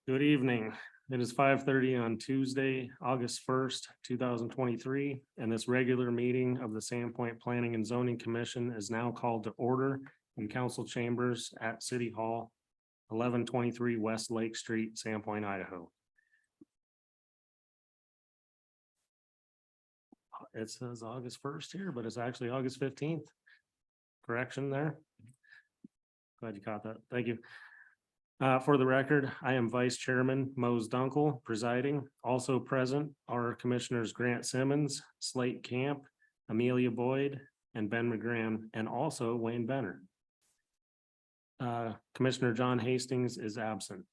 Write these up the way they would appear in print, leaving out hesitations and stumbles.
Good evening. It is 5:30 on Tuesday, August 1st, 2023, and this regular meeting of the Sandpoint Planning and Zoning Commission is now called to order in council chambers at City Hall, 1123 West Lake Street, Sandpoint, Idaho. It says August 1st here, but it's actually August 15th. Correction there. Glad you caught that. Thank you. For the record, I am Vice Chairman Mose Dunkel presiding. Also present are Commissioners Grant Simmons, Slate Camp, Amelia Boyd, and Ben McGran, and also Wayne Benner. Commissioner John Hastings is absent.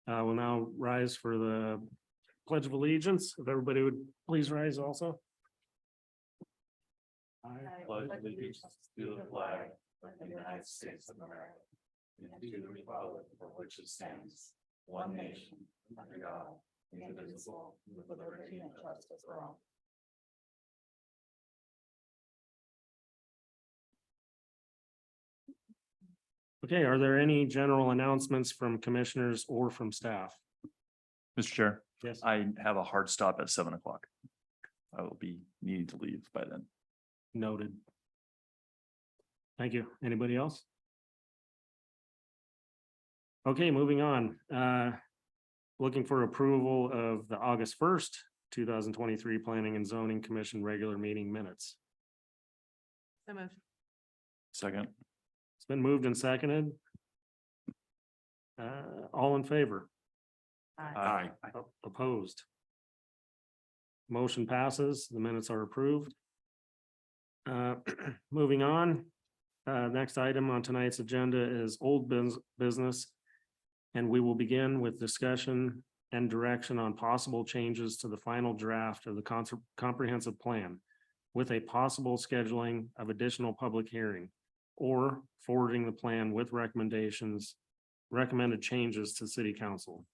We'll now rise for the Pledge of Allegiance. If everybody would please rise also. I pledge allegiance to the flag of the United States of America and to the republic for which it stands, one nation, under God, indivisible, with liberty and justice for all. Okay, are there any general announcements from commissioners or from staff? Mr. Chair, Yes. I have a hard stop at 7 o'clock. I will be needing to leave by then. Noted. Thank you. Anybody else? Okay, moving on. Looking for approval of the August 1st, 2023 Planning and Zoning Commission regular meeting minutes. So moved. Second, It's been moved and seconded. All in favor? aye. Opposed? Motion passes. The minutes are approved. Moving on. Next item on tonight's agenda is old business. And we will begin with discussion and direction on possible changes to the final draft of the comprehensive plan with a possible scheduling of additional public hearing or forwarding the plan with recommended changes to city council.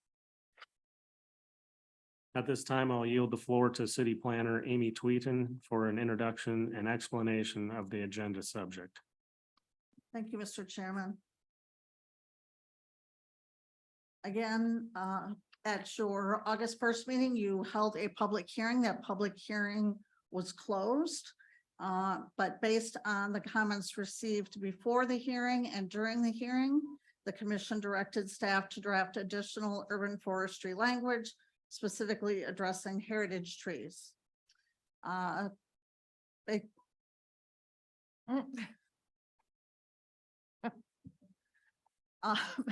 At this time, I'll yield the floor to city planner Amy Tweeten for an introduction and explanation of the agenda subject. Thank you, Mr. Chairman. Again, at your August 1st meeting, you held a public hearing. That public hearing was closed. But based on the comments received before the hearing and during the hearing, the commission directed staff to draft additional urban forestry language, specifically addressing heritage trees.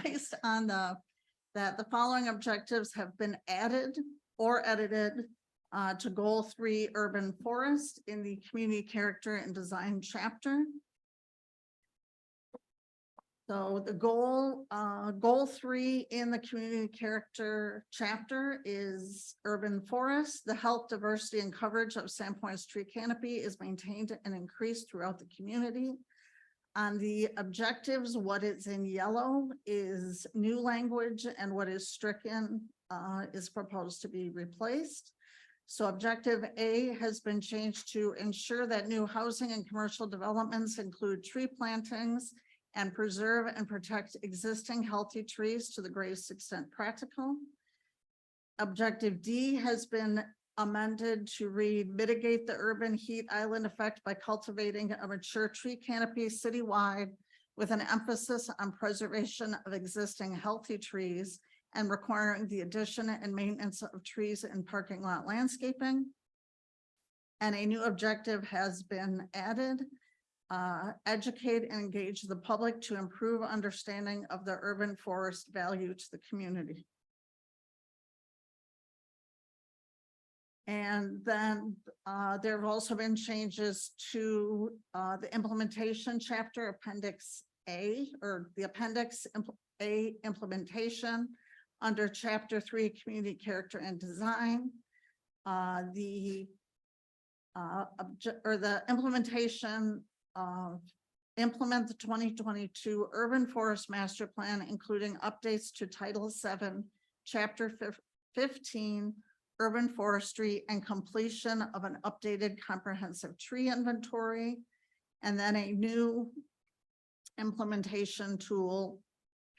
Based on the following objectives have been added or edited to goal 3 urban forest in the community character and design chapter. So the goal 3 in the community character chapter is urban forest. The health, diversity, and coverage of Sandpoint's tree canopy is maintained and increased throughout the community. On the objectives, what is in yellow is new language and what is stricken is proposed to be replaced. So objective A has been changed to ensure that new housing and commercial developments include tree plantings and preserve and protect existing healthy trees to the greatest extent practical. Objective D has been amended to read mitigate the urban heat island effect by cultivating a mature tree canopy citywide with an emphasis on preservation of existing healthy trees and requiring the addition and maintenance of trees in parking lot landscaping. And a new objective has been added, educate and engage the public to improve understanding of the urban forest value to the community. And then there have also been changes to the implementation chapter, Appendix A, or the Appendix A implementation under Chapter 3, Community Character and Design. The implementation implement the 2022 Urban Forest Master Plan, including updates to Title 7, Chapter 15, urban forestry, and completion of an updated comprehensive tree inventory. And then a new implementation tool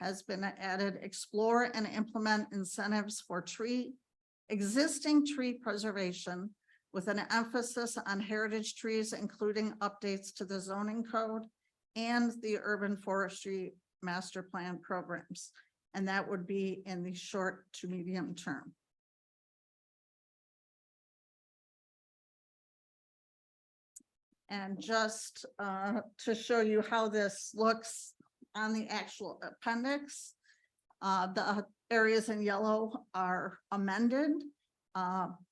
has been added, explore and implement incentives for existing tree preservation with an emphasis on heritage trees, including updates to the zoning code and the urban forestry master plan programs. And that would be in the short to medium term. And just to show you how this looks on the actual appendix, the areas in yellow are amended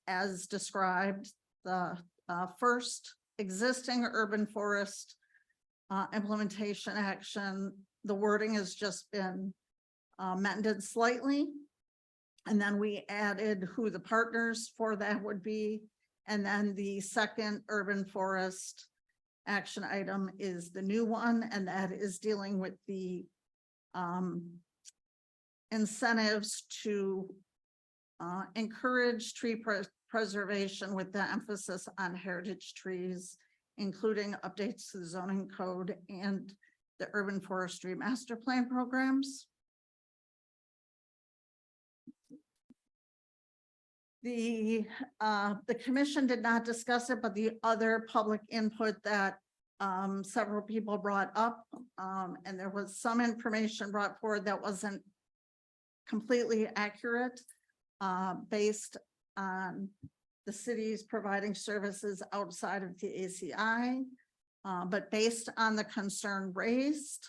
as described. The first existing urban forest implementation action, the wording has just been amended slightly. And then we added who the partners for that would be. And then the second urban forest action item is the new one, and that is dealing with the incentives to encourage tree preservation with the emphasis on heritage trees, including updates to the zoning code and the urban forestry master plan programs. The commission did not discuss it, but the other public input that several people brought up, and there was some information brought forward that wasn't completely accurate, based on the cities providing services outside of the ACI, but based on the concern raised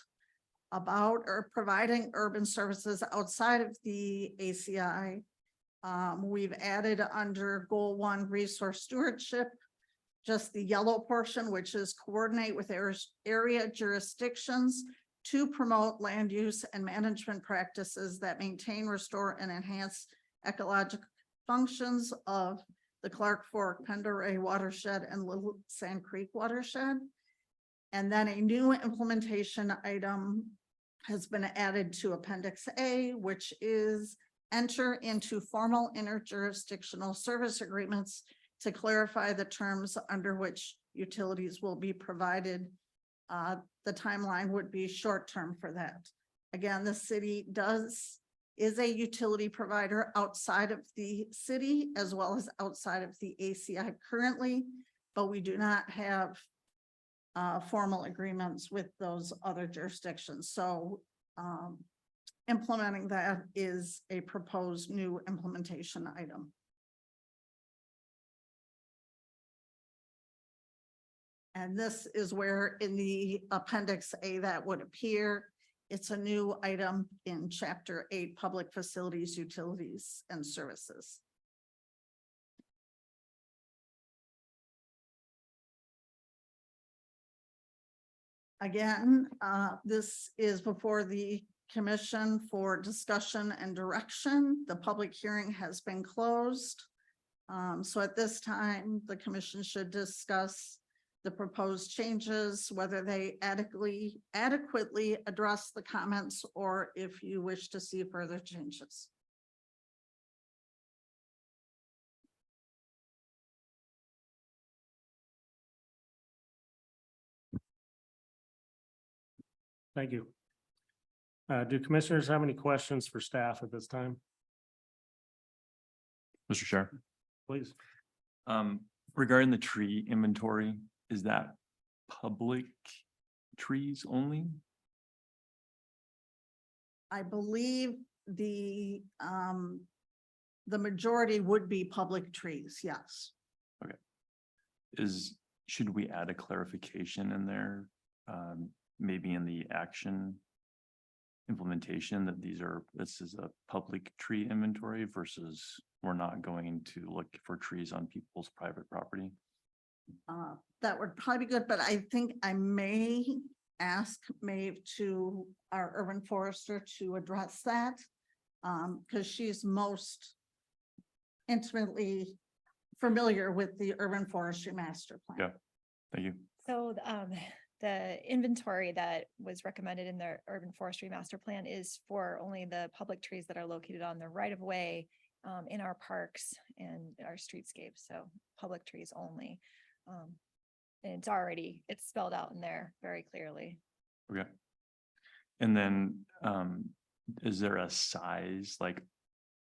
about or providing urban services outside of the ACI, we've added under goal 1 resource stewardship, just the yellow portion, which is coordinate with area jurisdictions to promote land use and management practices that maintain, restore, and enhance ecological functions of the Clark Fork, Penderay watershed and Little Sand Creek watershed. And then a new implementation item has been added to Appendix A, which is enter into formal interjurisdictional service agreements to clarify the terms under which utilities will be provided. The timeline would be short-term for that. Again, the city is a utility provider outside of the city as well as outside of the ACI currently, but we do not have formal agreements with those other jurisdictions. So implementing that is a proposed new implementation item. And this is where in the Appendix A that would appear. It's a new item in Chapter 8, Public Facilities, Utilities, and Services. Again, this is before the commission for discussion and direction. The public hearing has been closed. So at this time, the commission should discuss the proposed changes, whether they adequately address the comments or if you wish to see further changes. Thank you. Do commissioners have any questions for staff at this time? Mr. Chair, Please. regarding the tree inventory, is that public trees only? I believe the majority would be public trees, yes. Should we add a clarification in there? Maybe in the action implementation that this is a public tree inventory versus we're not going to look for trees on people's private property. That would probably be good, but I think I may ask Maeve to our urban forester to address that. Because she's most intimately familiar with the urban forestry master plan. Yeah. Thank you. So the inventory that was recommended in the urban forestry master plan is for only the public trees that are located on the right of way in our parks and our streetscapes. So public trees only. And it's spelled out in there very clearly. Okay. And then is there a size, like,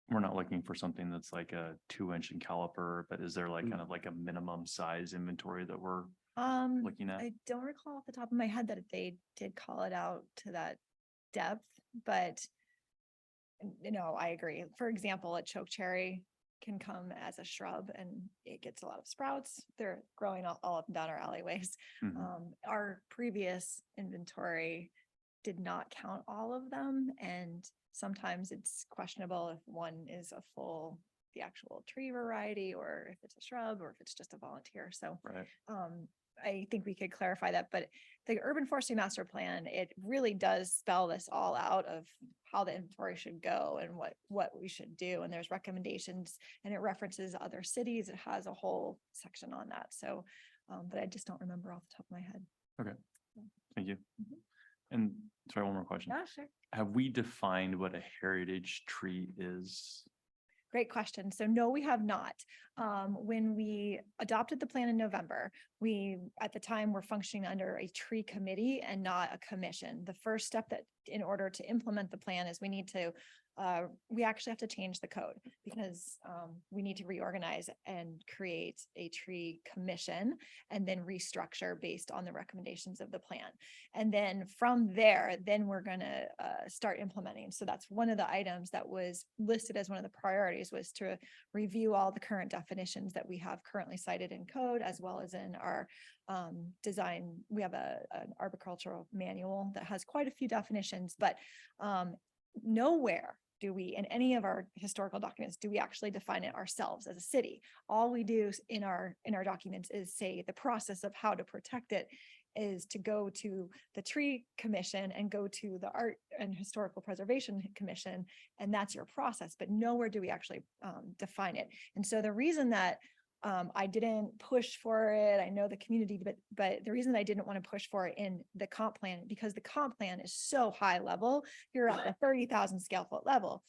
we're not looking for something that's like a 2-inch in caliper, but is there like kind of like a minimum size inventory that we're looking at? I don't recall off the top of my head that they did call it out to that depth, but I agree. For example, a choke cherry can come as a shrub and it gets a lot of sprouts. They're growing all up and down our alleyways. Mhm. Our previous inventory did not count all of them, and sometimes it's questionable if one is the actual tree variety, or if it's a shrub, or if it's just a volunteer. So Right. I think we could clarify that, but the urban forestry master plan, it really does spell this all out of how the inventory should go and what we should do. And there's recommendations, and it references other cities. It has a whole section on that. So, but I just don't remember off the top of my head. Thank you. Mhm. And sorry, one more question. Yeah, sure. Have we defined what a heritage tree is? Great question. So no, we have not. When we adopted the plan in November, we, at the time, were functioning under a tree committee and not a commission. The first step that in order to implement the plan is we actually have to change the code, because we need to reorganize and create a tree commission and then restructure based on the recommendations of the plan. And then from there, then we're gonna start implementing. So that's one of the items that was listed as one of the priorities, was to review all the current definitions that we have currently cited in code, as well as in our design. We have an arboricultural manual that has quite a few definitions, but nowhere do we, in any of our historical documents, do we actually define it ourselves as a city. All we do in our documents is say the process of how to protect it is to go to the tree commission and go to the art and historical preservation commission, and that's your process. But nowhere do we actually define it. And so the reason that I didn't push for it, I know the community, but the reason I didn't want to push for it in the comp plan, because the comp plan is so high level, you're at the 30,000 scale foot level.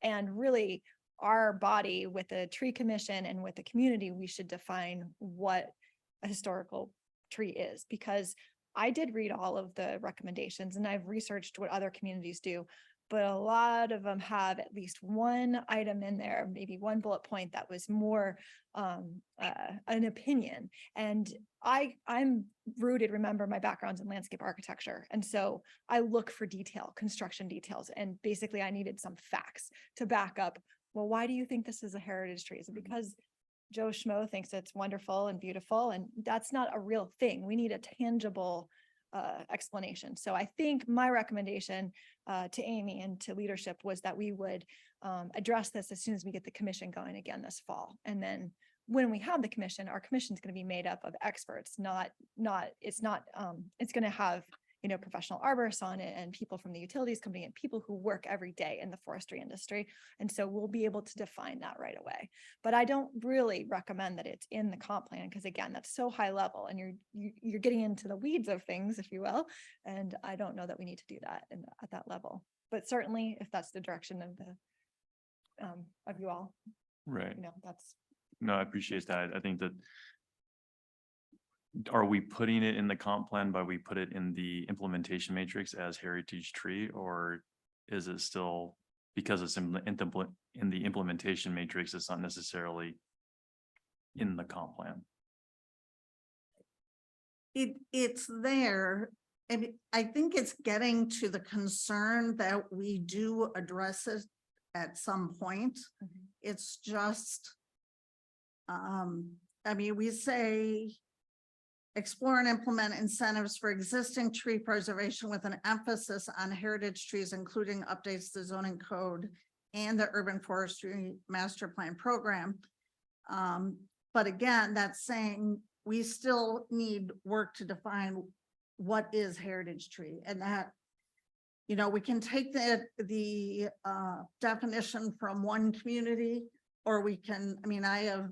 And really, our body with the tree commission and with the community, we should define what a historical tree is, because I did read all of the recommendations and I've researched what other communities do, but a lot of them have at least one item in there, maybe one bullet point that was more an opinion. And I'm rooted, remember, my background's in landscape architecture. And so I look for detail, construction details, and basically I needed some facts to back up. Well, why do you think this is a heritage tree? Is it because Joe Schmo thinks it's wonderful and beautiful? And that's not a real thing. We need a tangible explanation. So I think my recommendation to Amy and to leadership was that we would address this as soon as we get the commission going again this fall. And then when we have the commission, our commission is going to be made up of experts, it's going to have, professional arborists on it and people from the utilities company and people who work every day in the forestry industry. And so we'll be able to define that right away. But I don't really recommend that it's in the comp plan, because again, that's so high level and you're getting into the weeds of things, if you will. And I don't know that we need to do that at that level. But certainly if that's the direction of you all, Right. that's. No, I appreciate that. I think that, are we putting it in the comp plan, but we put it in the implementation matrix as heritage tree, or is it still, because it's in the implementation matrix, it's not necessarily in the comp plan? It's there. And I think it's getting to the concern that we do address it at some point. Mhm. It's just, we say explore and implement incentives for existing tree preservation with an emphasis on heritage trees, including updates to the zoning code and the urban forestry master plan program. But again, that's saying we still need work to define what is heritage tree, and that, we can take the definition from one community, or we can, I have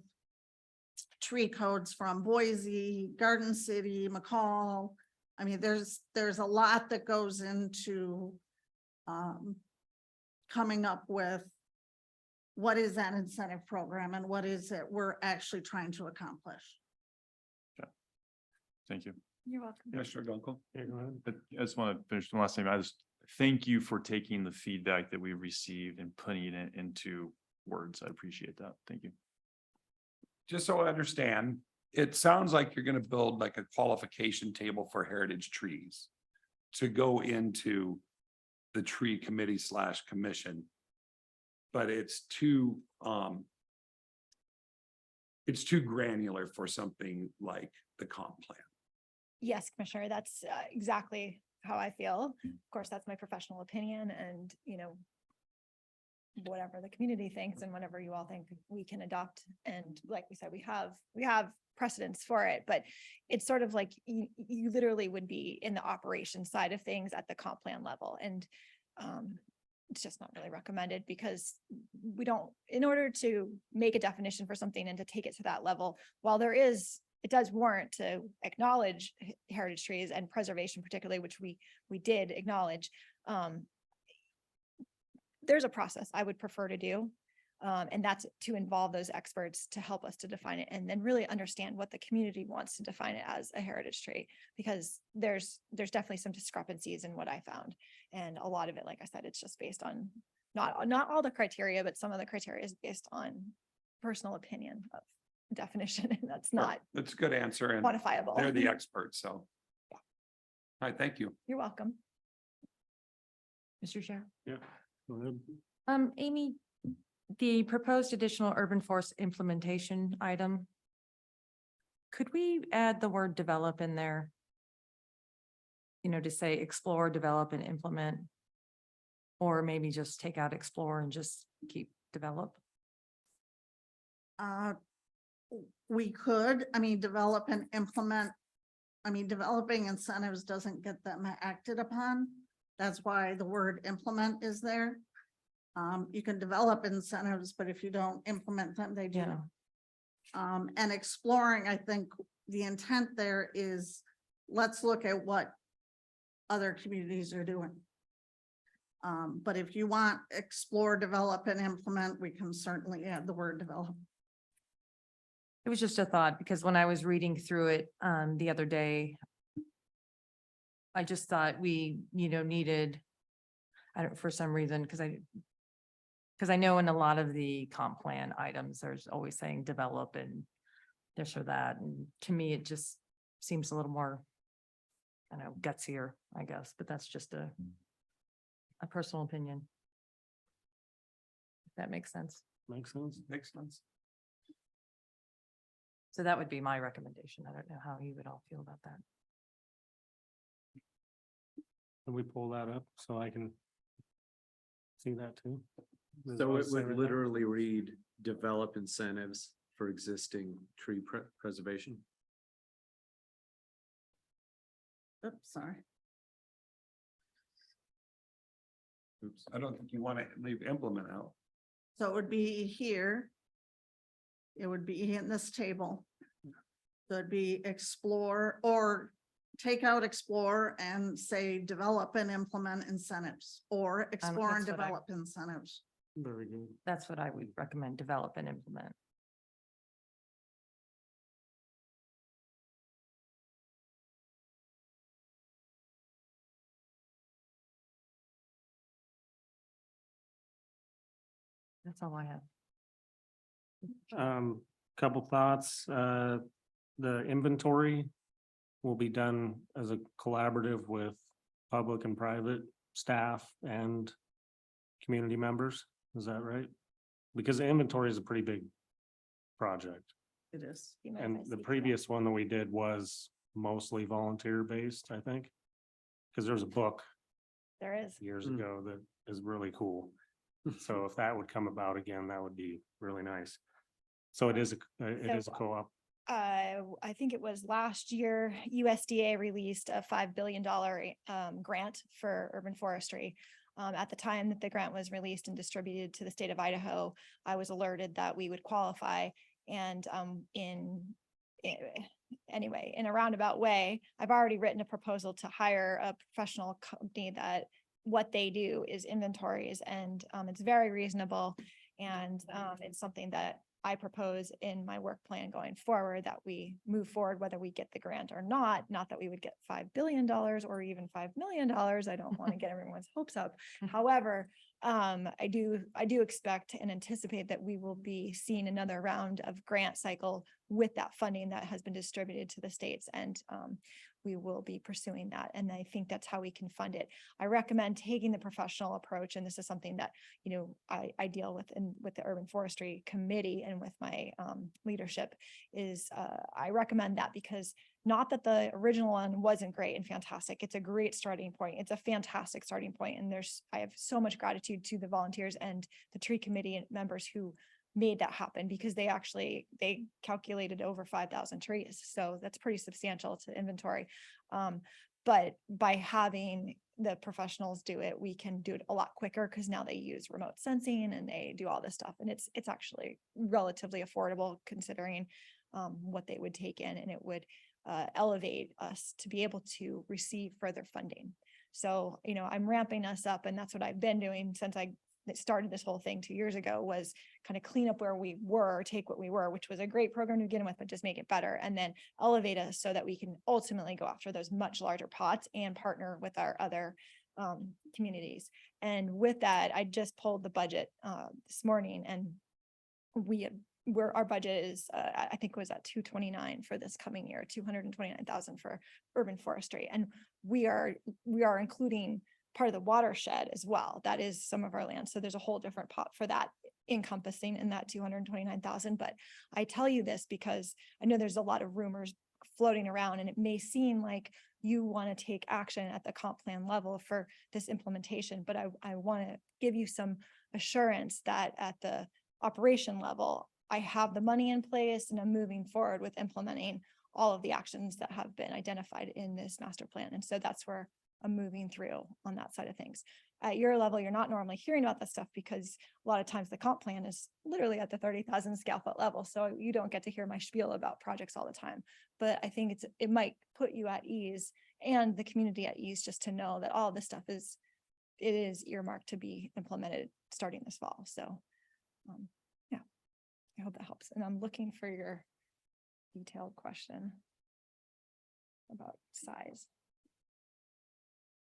tree codes from Boise, Garden City, McCall. There's a lot that goes into coming up with what is that incentive program and what is it we're actually trying to accomplish. Thank you. You're welcome. Yeah, sure, Uncle. Yeah, go ahead. But I just want to finish one last thing. I thank you for taking the feedback that we received and putting it into words. I appreciate that. Thank you. Just so I understand, it sounds like you're gonna build like a qualification table for heritage trees to go into the tree committee / commission. But it's too granular for something like the comp plan. Yes, Commissioner, that's exactly how I feel. Of course, that's my professional opinion and, whatever the community thinks and whatever you all think we can adopt. And like we said, we have precedents for it, but it's sort of like you literally would be in the operation side of things at the comp plan level. And it's just not really recommended because we don't, in order to make a definition for something and to take it to that level, while it does warrant to acknowledge heritage trees and preservation particularly, which we did acknowledge. There's a process I would prefer to do. And that's to involve those experts to help us to define it and then really understand what the community wants to define it as a heritage tree. Because there's definitely some discrepancies in what I found. And a lot of it, like I said, it's just based on not all the criteria, but some of the criteria is based on personal opinion of definition. And that's not That's a good answer, and quantifiable. they're the experts, so. All right, thank you. You're welcome. Mr. Chair. Yeah. Go ahead. Amy, the proposed additional urban forest implementation item. Could we add the word develop in there? To say explore, develop and implement. Or maybe just take out explore and just keep develop. We could, develop and implement. Developing incentives doesn't get them acted upon. That's why the word implement is there. You can develop incentives, but if you don't implement them, they do. Yeah. And exploring, I think the intent there is, let's look at what other communities are doing. But if you want explore, develop and implement, we can certainly add the word develop. It was just a thought because when I was reading through it the other day, I just thought we, needed, for some reason, because I know in a lot of the comp plan items, there's always saying develop and this or that. And to me, it just seems a little more, gutsier, I guess, but that's just a personal opinion. If that makes sense. Makes sense. Makes sense. So that would be my recommendation. I don't know how you would all feel about that. Can we pull that up so I can see that too? So it would literally read, develop incentives for existing tree preservation. Oops, sorry. Oops. I don't think you want to leave implement out. So it would be here. It would be in this table. So it'd be explore or take out explore and say develop and implement incentives or explore and that's what I- develop incentives. Very good. That's what I would recommend, develop and implement. That's all I have. Couple thoughts, the inventory will be done as a collaborative with public and private staff and community members. Is that right? Because the inventory is a pretty big project. It is. You mind if I And the speak to that? previous one that we did was mostly volunteer based, I think. Because there's a book There is. years Mm. ago that is really cool. So if that would come about again, that would be really nice. So it is a co-op. I think it was last year, USDA released a $5 billion grant for urban forestry. At the time that the grant was released and distributed to the state of Idaho, I was alerted that we would qualify. And anyway, in a roundabout way, I've already written a proposal to hire a professional company that what they do is inventories, and it's very reasonable. And it's something that I propose in my work plan going forward that we move forward, whether we get the grant or not that we would get $5 billion or even $5 million. I don't want to get everyone's hopes up. However, I do expect and anticipate that we will be seeing another round of grant cycle with that funding that has been distributed to the states, and we will be pursuing that. And I think that's how we can fund it. I recommend taking the professional approach, and this is something that, you know, I deal with with the Urban Forestry Committee and with my leadership is I recommend that, because not that the original one wasn't great and fantastic. It's a great starting point. It's a fantastic starting point. And I have so much gratitude to the volunteers and the tree committee members who made that happen, because they calculated over 5,000 trees. So that's pretty substantial to inventory. But by having the professionals do it, we can do it a lot quicker, because now they use remote sensing and they do all this stuff. And it's actually relatively affordable considering what they would take in, and it would elevate us to be able to receive further funding. So, you know, I'm ramping us up, and that's what I've been doing since I started this whole thing 2 years ago, was kind of clean up where we were, take what we were, which was a great program to begin with, but just make it better, and then elevate us so that we can ultimately go after those much larger pots and partner with our other communities. And with that, I just pulled the budget this morning, and our budget is, I think it was at 229 for this coming year, 229,000 for urban forestry. And we are including part of the watershed as well. That is some of our land. So there's a whole different pot for that, encompassing in that 229,000. But I tell you this because I know there's a lot of rumors floating around, and it may seem like you want to take action at the comp plan level for this implementation, but I want to give you some assurance that at the operation level, I have the money in place, and I'm moving forward with implementing all of the actions that have been identified in this master plan. And so that's where I'm moving through on that side of things. At your level, you're not normally hearing about that stuff, because a lot of times the comp plan is literally at the 30,000 scale foot level. So you don't get to hear my spiel about projects all the time. But I think it might put you at ease and the community at ease, just to know that all this stuff is earmarked to be implemented starting this fall. So yeah, I hope that helps. And I'm looking for your detailed question about size.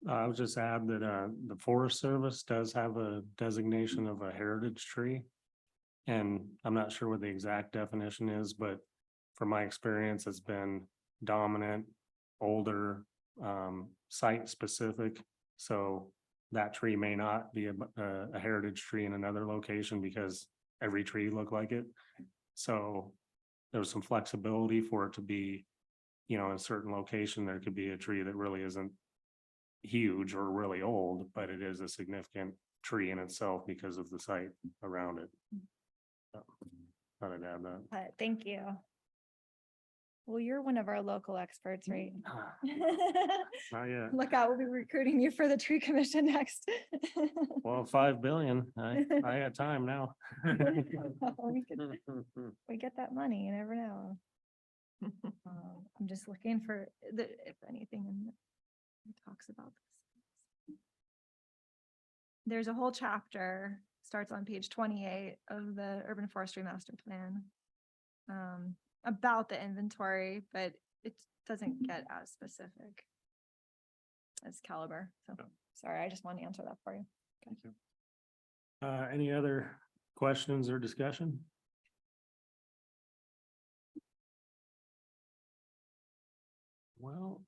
I would just add that the Forest Service does have a designation of a heritage tree. And I'm not sure what the exact definition is, but from my experience, it's been dominant, older, site specific. So that tree may not be a heritage tree in another location because every tree looked like it. So there was some flexibility for it to be, you know, in a certain location, there could be a tree that really isn't huge or really old, but it is a significant tree in itself because of the site around it. Thought I'd add that. Thank you. Well, you're one of our local experts, right? Not yet. Look out, we'll be recruiting you for the tree commission next. Well, 5 billion, I got time now. We get that money, you never know. I'm just looking for if anything in it talks about this. There's a whole chapter, starts on page 28 of the Urban Forestry Master Plan, about the inventory, but it doesn't get as specific as Caliber. So sorry, I just want to answer that for you. Thank you. Any other questions or discussion? Well,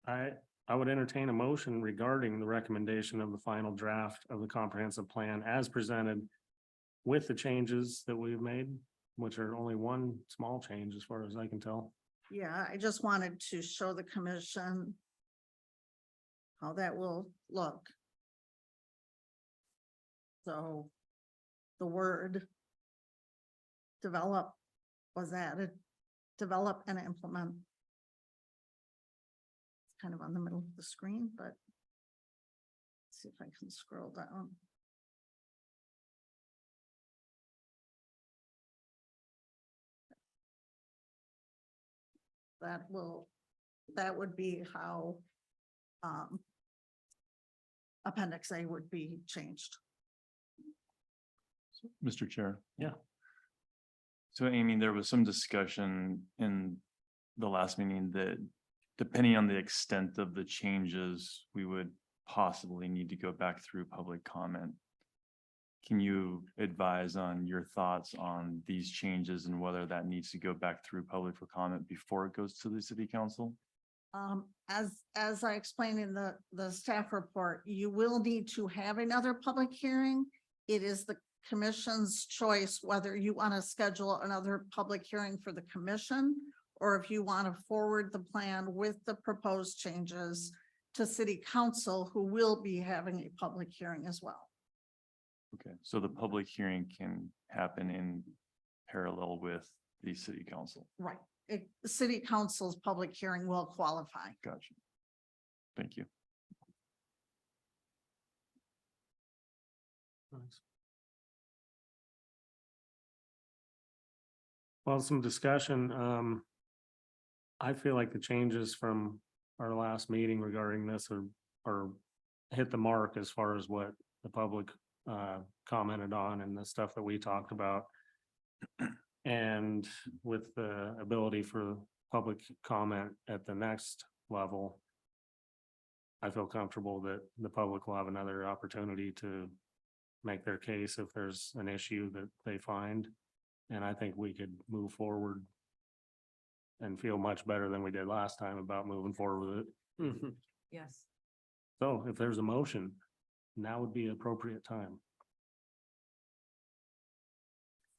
I would entertain a motion regarding the recommendation of the final draft of the comprehensive plan as presented with the changes that we've made, which are only one small change as far as I can tell. Yeah, I just wanted to show the commission how that will look. So the word develop was added, develop and implement. It's kind of on the middle of the screen, but let's see if I can scroll down. That would be how Appendix A would be changed. Mr. Chair. Yeah. So Amy, there was some discussion in the last meeting that depending on the extent of the changes, we would possibly need to go back through public comment. Can you advise on your thoughts on these changes and whether that needs to go back through public for comment before it goes to the city council? As I explained in the staff report, you will need to have another public hearing. It is the commission's choice whether you want to schedule another public hearing for the commission or if you want to forward the plan with the proposed changes to city council, who will be having a public hearing as well. Okay, so the public hearing can happen in parallel with the city council. Right. City council's public hearing will qualify. Gotcha. Thank you. Nice. Well, some discussion. I feel like the changes from our last meeting regarding this are hit the mark as far as what the public commented on and the stuff that we talked about. And with the ability for public comment at the next level, I feel comfortable that the public will have another opportunity to make their case if there's an issue that they find. And I think we could move forward and feel much better than we did last time about moving forward with it. Yes. So if there's a motion, now would be appropriate time.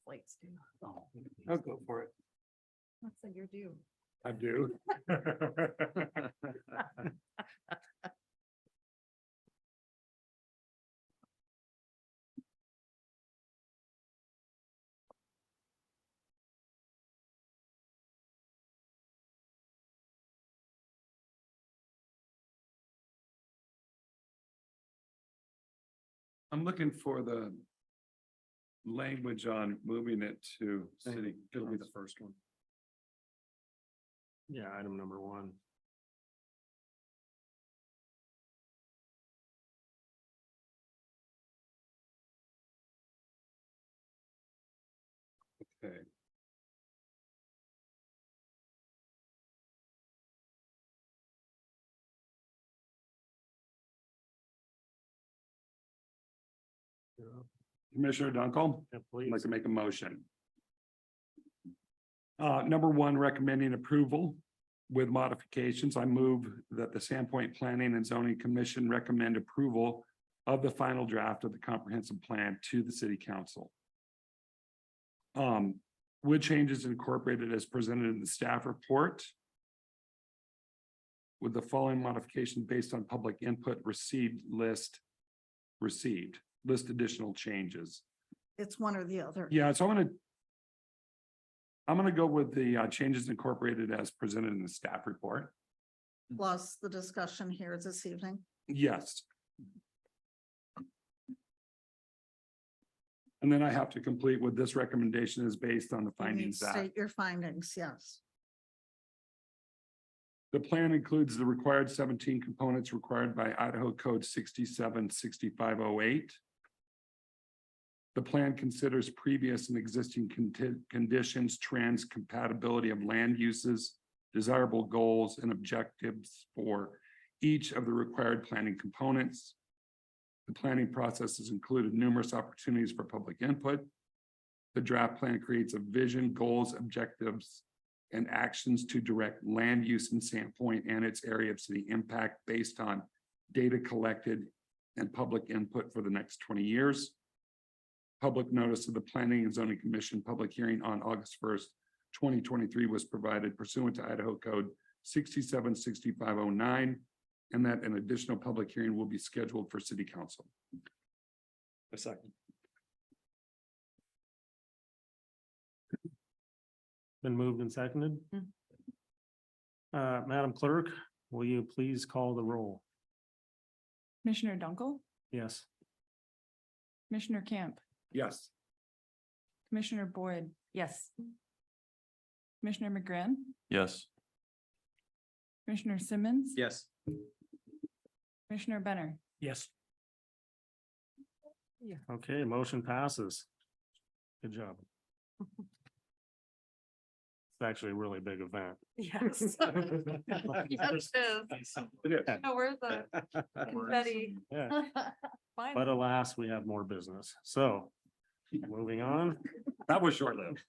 Lights do. I'll go for it. That's like you're due. I do. I'm looking for the language on moving it to city. It'll be the first one. Yeah, item number 1. Okay. Commissioner Dunkel, Yeah, I'd please. like to make a motion. Number 1, recommending approval with modifications. I move that the Sandpoint Planning and Zoning Commission recommend approval of the final draft of the comprehensive plan to the city council. With changes incorporated as presented in the staff report, with the following modification based on public input received list additional changes. It's one or the other. Yeah, so I'm gonna go with the changes incorporated as presented in the staff report. Plus the discussion here this evening. Yes. And then I have to complete what this recommendation is based on the You need findings to that State your findings, yes. the plan includes the required 17 components required by Idaho Code 676508. The plan considers previous and existing conditions, trends, compatibility of land uses, desirable goals and objectives for each of the required planning components. The planning process has included numerous opportunities for public input. The draft plan creates a vision, goals, objectives, and actions to direct land use in Sandpoint and its area of city impact based on data collected and public input for the next 20 years. Public notice of the Planning and Zoning Commission public hearing on August 1st, 2023 was provided pursuant to Idaho Code 676509, and that an additional public hearing will be scheduled for city council. A second. Been moved and seconded. Madam Clerk, will you please call the roll? Commissioner Dunkel, Yes. Commissioner Camp, Yes. Commissioner Boyd, Yes. Commissioner McGrann, Yes. Commissioner Simmons. Yes. Commissioner Benner. Yes. Okay, motion passes. Good job. It's actually a really big event. Yes. Yes, it is. Oh, where's the confetti? Yeah, but Finally. alas, we have more business. So moving on. That was short-lived.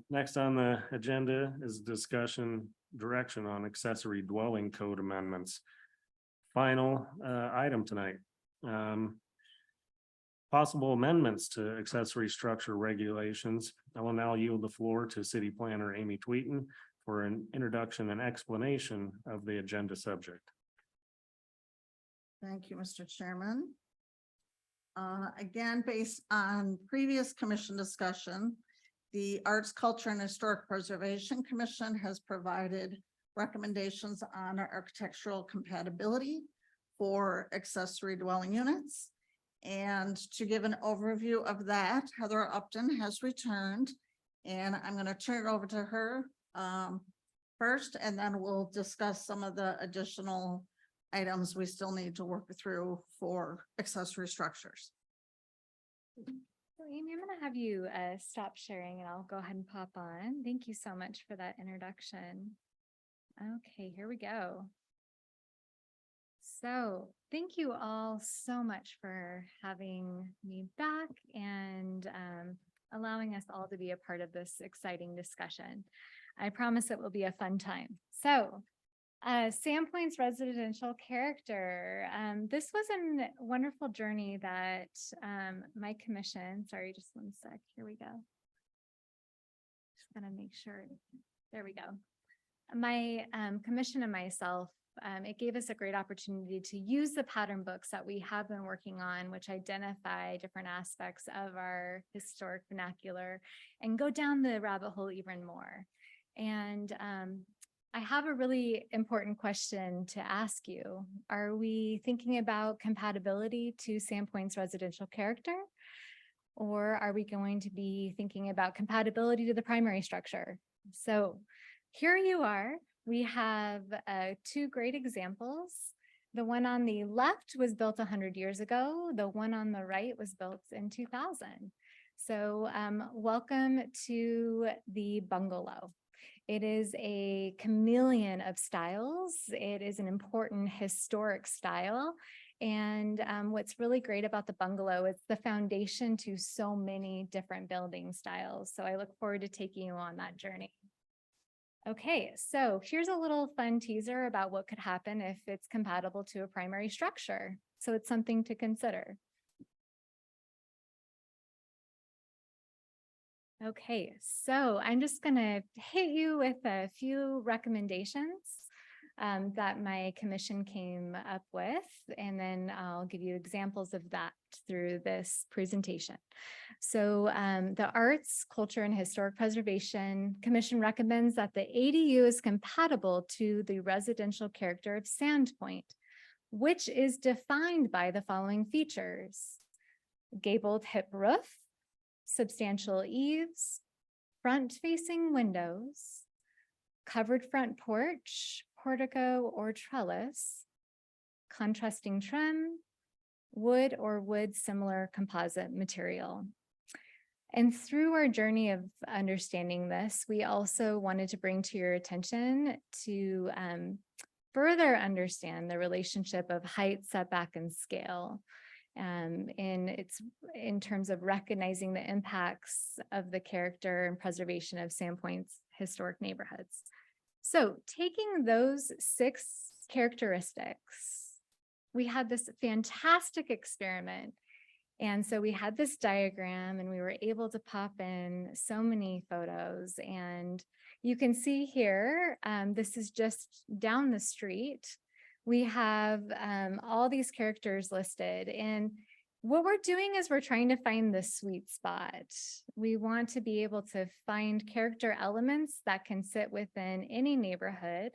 Next on the agenda is discussion direction on accessory dwelling code amendments. Final item tonight. Possible amendments to accessory structure regulations. I will now yield the floor to city planner Amy Tweeten for an introduction and explanation of the agenda subject. Thank you, Mr. Chairman. Again, based on previous commission discussion, the Arts, Culture, and Historic Preservation Commission has provided recommendations on architectural compatibility for accessory dwelling units. And to give an overview of that, Heather Upton has returned, and I'm going to turn it over to her first, and then we'll discuss some of the additional items we still need to work through for accessory structures. So Amy, I'm gonna have you stop sharing and I'll go ahead and pop on. Thank you so much for that introduction. Okay, here we go. So thank you all so much for having me back and allowing us all to be a part of this exciting discussion. I promise it will be a fun time. So Sandpoint's residential character. This was a wonderful journey that my commission, sorry, just one sec, here we go. Just gonna make sure, there we go. My commission and myself, it gave us a great opportunity to use the pattern books that we have been working on, which identify different aspects of our historic vernacular and go down the rabbit hole even more. And I have a really important question to ask you. Are we thinking about compatibility to Sandpoint's residential character? Or are we going to be thinking about compatibility to the primary structure? So here you are. We have two great examples. The one on the left was built 100 years ago. The one on the right was built in 2000. So welcome to the bungalow. It is a chameleon of styles. It is an important historic style. And what's really great about the bungalow is the foundation to so many different building styles. So I look forward to taking you on that journey. Okay, so here's a little fun teaser about what could happen if it's compatible to a primary structure. So it's something to consider. Okay, so I'm just gonna hit you with a few recommendations that my commission came up with, and then I'll give you examples of that through this presentation. So the Arts, Culture, and Historic Preservation Commission recommends that the ADU is compatible to the residential character of Sandpoint, which is defined by the following features: gabled hip roof, substantial eaves, front-facing windows, covered front porch, portico or trellis, contrasting trim, wood or wood-similar composite material. And through our journey of understanding this, we also wanted to bring to your attention to further understand the relationship of height, setback, and scale. In terms of recognizing the impacts of the character and preservation of Sandpoint's historic neighborhoods. So taking those 6 characteristics, we had this fantastic experiment. And so we had this diagram and we were able to pop in so many photos, and you can see here, this is just down the street. We have all these characters listed, and what we're doing is we're trying to find the sweet spot. We want to be able to find character elements that can sit within any neighborhood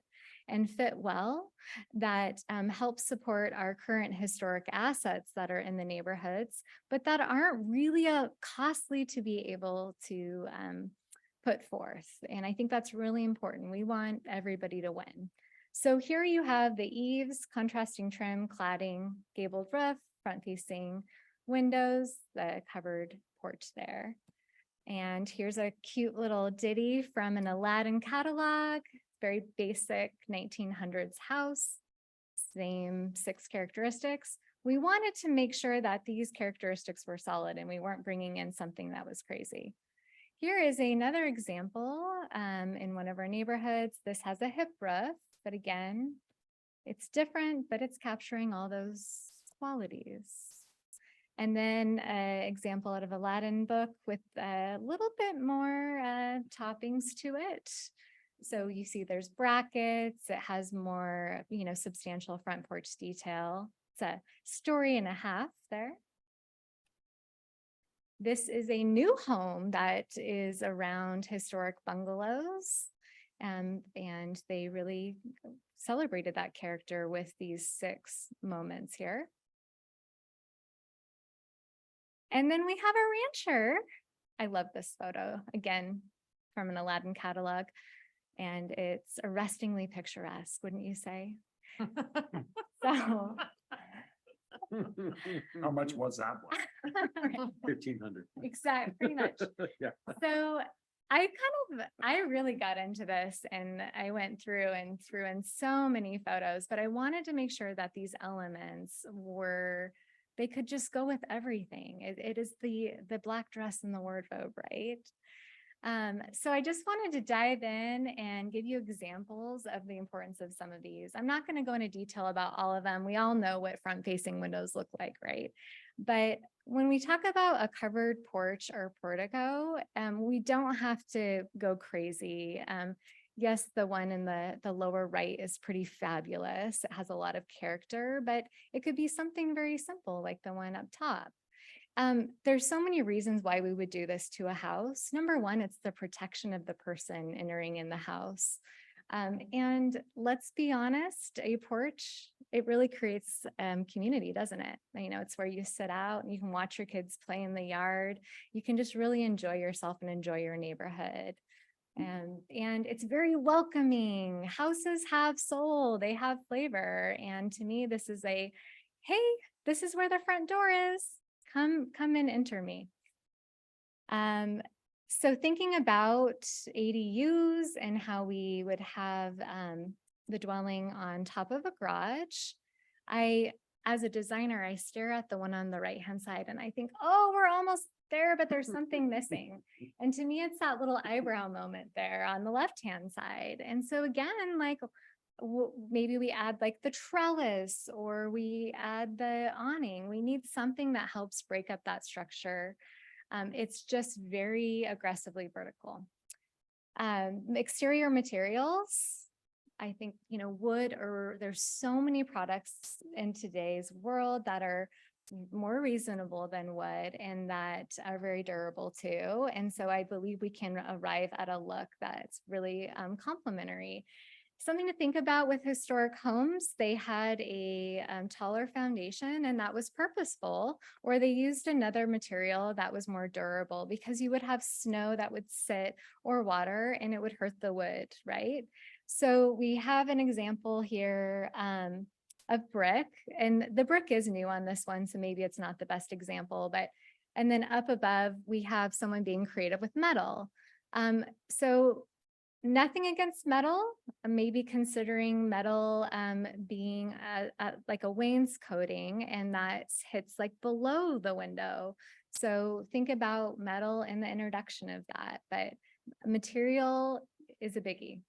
and fit well, that help support our current historic assets that are in the neighborhoods, but that aren't really costly to be able to put forth. And I think that's really important. We want everybody to win. So here you have the eaves, contrasting trim, cladding, gabled roof, front facing windows, the covered porch there. And here's a cute little ditty from an Aladdin catalog, very basic 1900s house, same 6 characteristics. We wanted to make sure that these characteristics were solid and we weren't bringing in something that was crazy. Here is another example in one of our neighborhoods. This has a hip roof, but again, it's different, but it's capturing all those qualities. And then an example out of Aladdin book with a little bit more toppings to it. So you see there's brackets, it has more, substantial front porch detail. It's a story and a half there. This is a new home that is around historic bungalows. And they really celebrated that character with these 6 moments here. And then we have a rancher. I love this photo, again, from an Aladdin catalog. And it's arrestingly picturesque, wouldn't you say? So. How much was that one? 1,500. Exactly, pretty much. Yeah. So I really got into this and I went through and threw in so many photos, but I wanted to make sure that these elements they could just go with everything. It is the black dress and the wardrobe, right? So I just wanted to dive in and give you examples of the importance of some of these. I'm not going to go into detail about all of them. We all know what front-facing windows look like, right? But when we talk about a covered porch or portico, we don't have to go crazy. Yes, the one in the lower right is pretty fabulous. It has a lot of character, but it could be something very simple like the one up top. There's so many reasons why we would do this to a house. Number one, it's the protection of the person entering in the house. And let's be honest, a porch, it really creates community, doesn't it? It's where you sit out and you can watch your kids play in the yard. You can just really enjoy yourself and enjoy your neighborhood. And it's very welcoming. Houses have soul, they have flavor. And to me, this is hey, this is where the front door is. Come and enter me. So thinking about ADUs and how we would have the dwelling on top of a garage, as a designer, I stare at the one on the right-hand side and I think, oh, we're almost there, but there's something missing. And to me, it's that little eyebrow moment there on the left-hand side. And so again, maybe we add like the trellis or we add the awning. We need something that helps break up that structure. It's just very aggressively vertical. Exterior materials, I think, wood, or there's so many products in today's world that are more reasonable than wood and that are very durable too. And so I believe we can arrive at a look that's really complementary. Something to think about with historic homes, they had a taller foundation and that was purposeful, or they used another material that was more durable because you would have snow that would sit or water and it would hurt the wood, right? So we have an example here of brick, and the brick is new on this one, so maybe it's not the best example, and then up above, we have someone being creative with metal. So nothing against metal, maybe considering metal being like a wainscoting, and that hits like below the window. So think about metal and the introduction of that, but material is a biggie.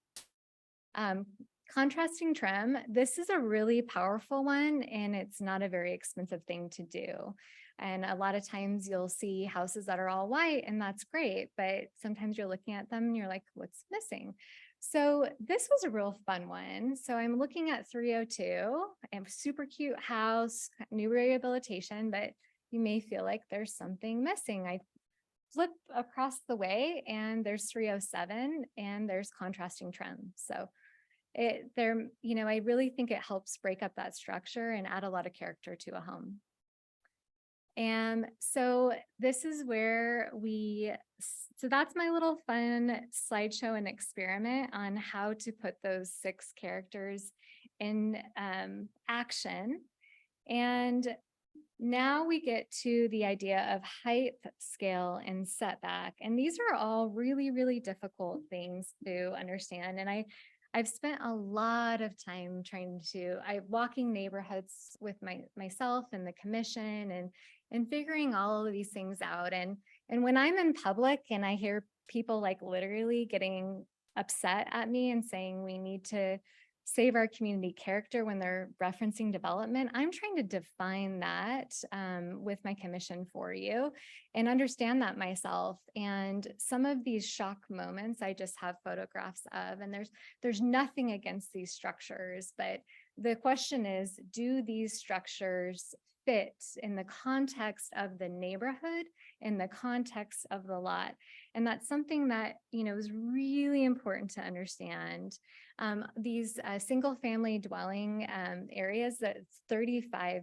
Contrasting trim, this is a really powerful one and it's not a very expensive thing to do. And a lot of times you'll see houses that are all white and that's great, but sometimes you're looking at them and you're like, what's missing? So this was a real fun one. So I'm looking at 302, a super cute house, new rehabilitation, but you may feel like there's something missing. I flip across the way and there's 307 and there's contrasting trim. So I really think it helps break up that structure and add a lot of character to a home. And so this is where so that's my little fun slideshow and experiment on how to put those 6 characters in action. And Now we get to the idea of height, scale, and setback. And these are all really, really difficult things to understand. And I've spent a lot of time walking neighborhoods with myself and the commission and figuring all of these things out. And when I'm in public and I hear people like literally getting upset at me and saying we need to save our community character when they're referencing development, I'm trying to define that with my commission for you and understand that myself. And some of these shock moments, I just have photographs of, and there's nothing against these structures, but the question is, do these structures fit in the context of the neighborhood, in the context of the lot? And that's something that, is really important to understand. These single family dwelling areas, that's 35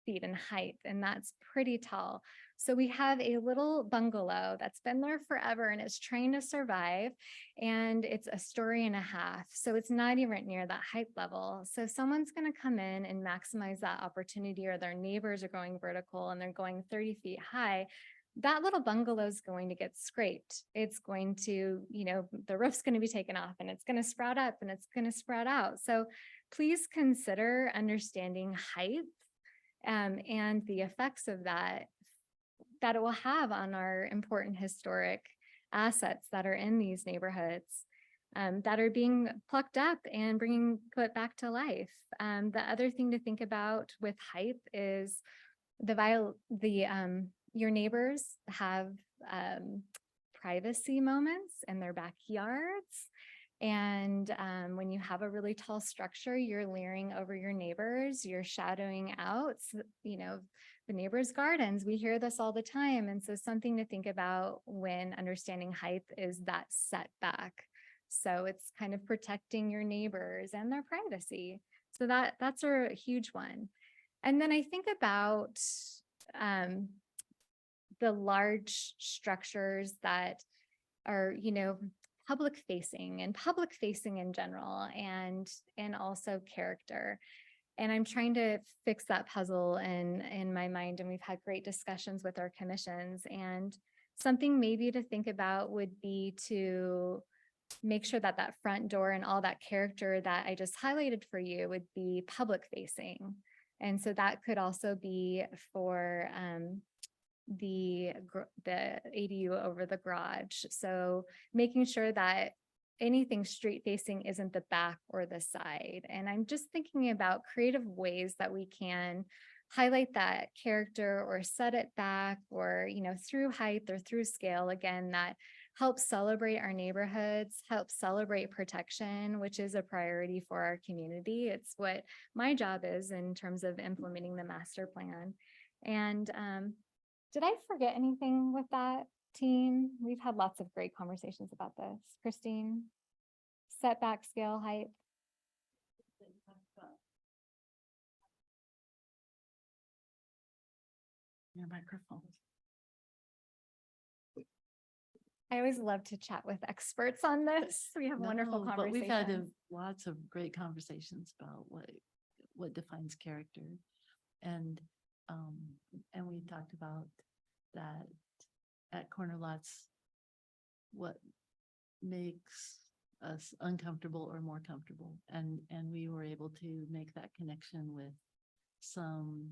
feet in height, and that's pretty tall. So we have a little bungalow that's been there forever and it's trying to survive, and it's a story and a half. So it's not even near that height level. So someone's going to come in and maximize that opportunity, or their neighbors are going vertical and they're going 30 feet high. That little bungalow is going to get scraped. It's going to, the roof's going to be taken off and it's going to sprout up and it's going to sprout out. So please consider understanding height and the effects of that it will have on our important historic assets that are in these neighborhoods that are being plucked up and put back to life. The other thing to think about with height is your neighbors have privacy moments in their backyards. And when you have a really tall structure, you're leering over your neighbors, you're shadowing out, the neighbors' gardens. We hear this all the time. And so something to think about when understanding height is that setback. So it's kind of protecting your neighbors and their privacy. So that's a huge one. And then I think about the large structures that are, public facing in general, and also character. And I'm trying to fix that puzzle in my mind. And we've had great discussions with our commissions, and something maybe to think about would be to make sure that that front door and all that character that I just highlighted for you would be public facing. And so that could also be for the ADU over the garage. So making sure that anything street facing isn't the back or the side. And I'm just thinking about creative ways that we can highlight that character or set it back, or, through height or through scale, again, that helps celebrate our neighborhoods, helps celebrate protection, which is a priority for our community. It's what my job is in terms of implementing the master plan. And did I forget anything with that, team? We've had lots of great conversations about this. Christine, setback, scale, height. Your microphone. I always love to chat with experts on this. We have wonderful No, but we've had conversations. lots of great conversations about what defines character. And we talked about that at corner lots, what makes us uncomfortable or more comfortable. And we were able to make that connection with some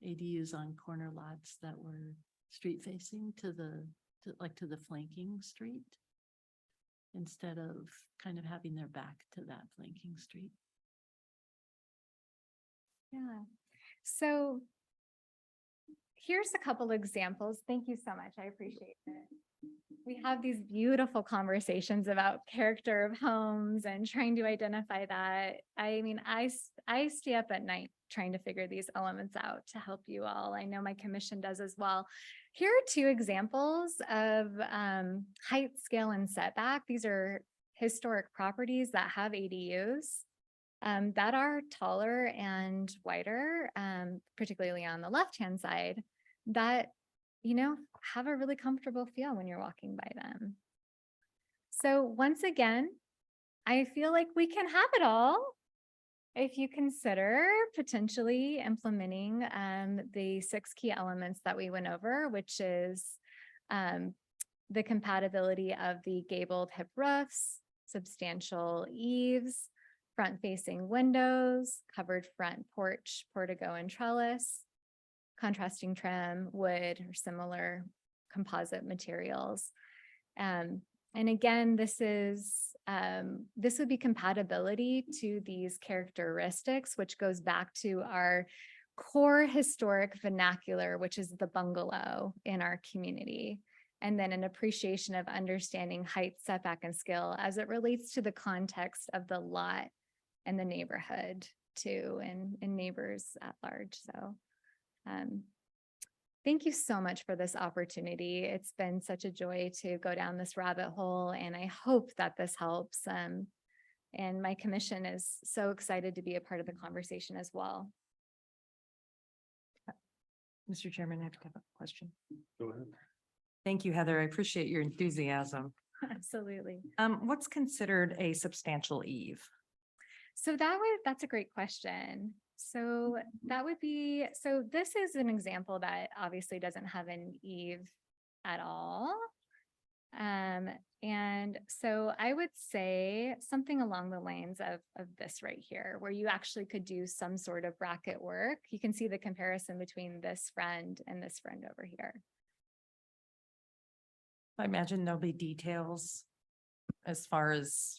ADUs on corner lots that were street facing to the flanking street, instead of kind of having their back to that flanking street. Yeah. So here's a couple examples. Thank you so much. I appreciate it. We have these beautiful conversations about character of homes and trying to identify that. I mean, I stay up at night trying to figure these elements out to help you all. I know my commission does as well. Here are two examples of height, scale, and setback. These are historic properties that have ADUs that are taller and wider, particularly on the left-hand side, that have a really comfortable feel when you're walking by them. So once again, I feel like we can have it all. if you consider potentially implementing the 6 key elements that we went over, which is the compatibility of the gabled hip roofs, substantial eaves, front-facing windows, covered front porch, portico and trellis, contrasting trim, wood or similar composite materials. And again, this would be compatibility to these characteristics, which goes back to our core historic vernacular, which is the bungalow in our community. And then an appreciation of understanding height, setback, and scale as it relates to the context of the lot and the neighborhood too, and neighbors at large. So thank you so much for this opportunity. It's been such a joy to go down this rabbit hole, and I hope that this helps. And my commission is so excited to be a part of the conversation as well. Mr. Chairman, I have a question. Go ahead. Thank you, Heather. I appreciate your enthusiasm. Absolutely. What's considered a substantial eave? So that's a great question. So that would be, so this is an example that obviously doesn't have an eave at all. And so I would say something along the lines of this right here, where you actually could do some sort of bracket work. You can see the comparison between this friend and this friend over here. I imagine there'll be details as far as,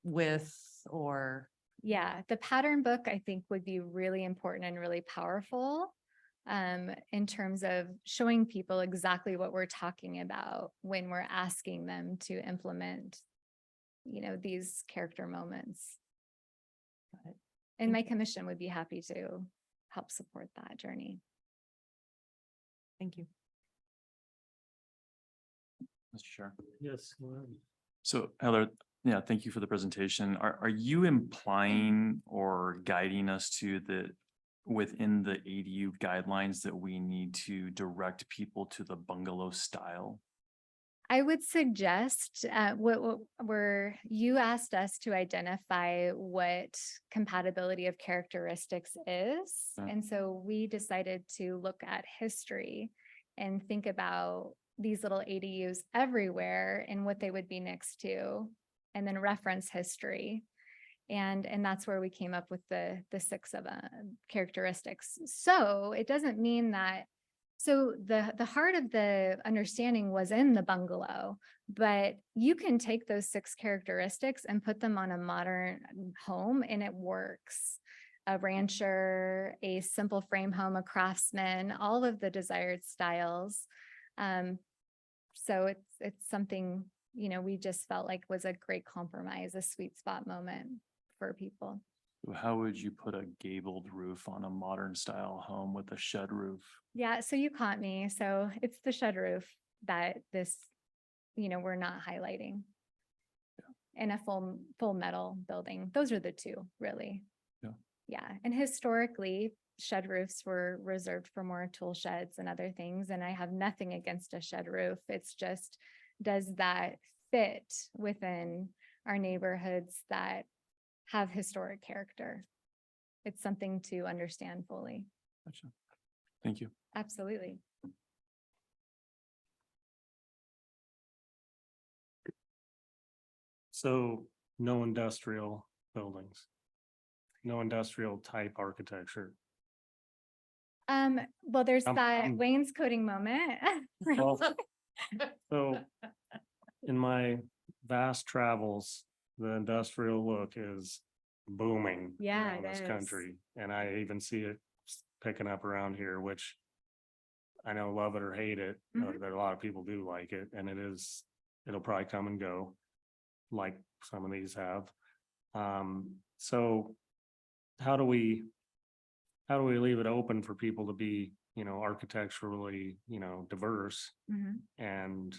width or. Yeah, the pattern book I think would be really important and really powerful in terms of showing people exactly what we're talking about when we're asking them to implement, these character moments. And my commission would be happy to help support that journey. Thank you. Mr. Chair. Yes. Go ahead. So Heather, yeah, thank you for the presentation. Are you implying or guiding us to within the ADU guidelines that we need to direct people to the bungalow style? I would suggest you asked us to identify what compatibility of characteristics is. Yeah. And so we decided to look at history and think about these little ADUs everywhere and what they would be next to, and then reference history. And that's where we came up with the 6 of characteristics. So it doesn't mean that, so the heart of the understanding was in the bungalow, but you can take those 6 characteristics and put them on a modern home and it works. A rancher, a simple frame home, a craftsman, all of the desired styles. So it's something, we just felt like was a great compromise, a sweet spot moment for people. How would you put a gabled roof on a modern style home with a shed roof? Yeah, so you caught me. So it's the shed roof that this, we're not highlighting. Yeah. And a full metal building. Those are the 2, really. Yeah. Yeah. And historically, shed roofs were reserved for more tool sheds and other things. And I have nothing against a shed roof. It's just, does that fit within our neighborhoods that have historic character? It's something to understand fully. Gotcha. Thank you. Absolutely. So no industrial buildings, no industrial type architecture. Well, there's that I'm- wainscoting moment. Well, so in my vast travels, the industrial look is booming Yeah, around it this is. country. And I even see it picking up around here, which I know love it or hate it, Mhm. there are a lot of people do like it, and it'll probably come and go like some of these have. So how do we leave it open for people to be, architecturally, diverse Mhm. and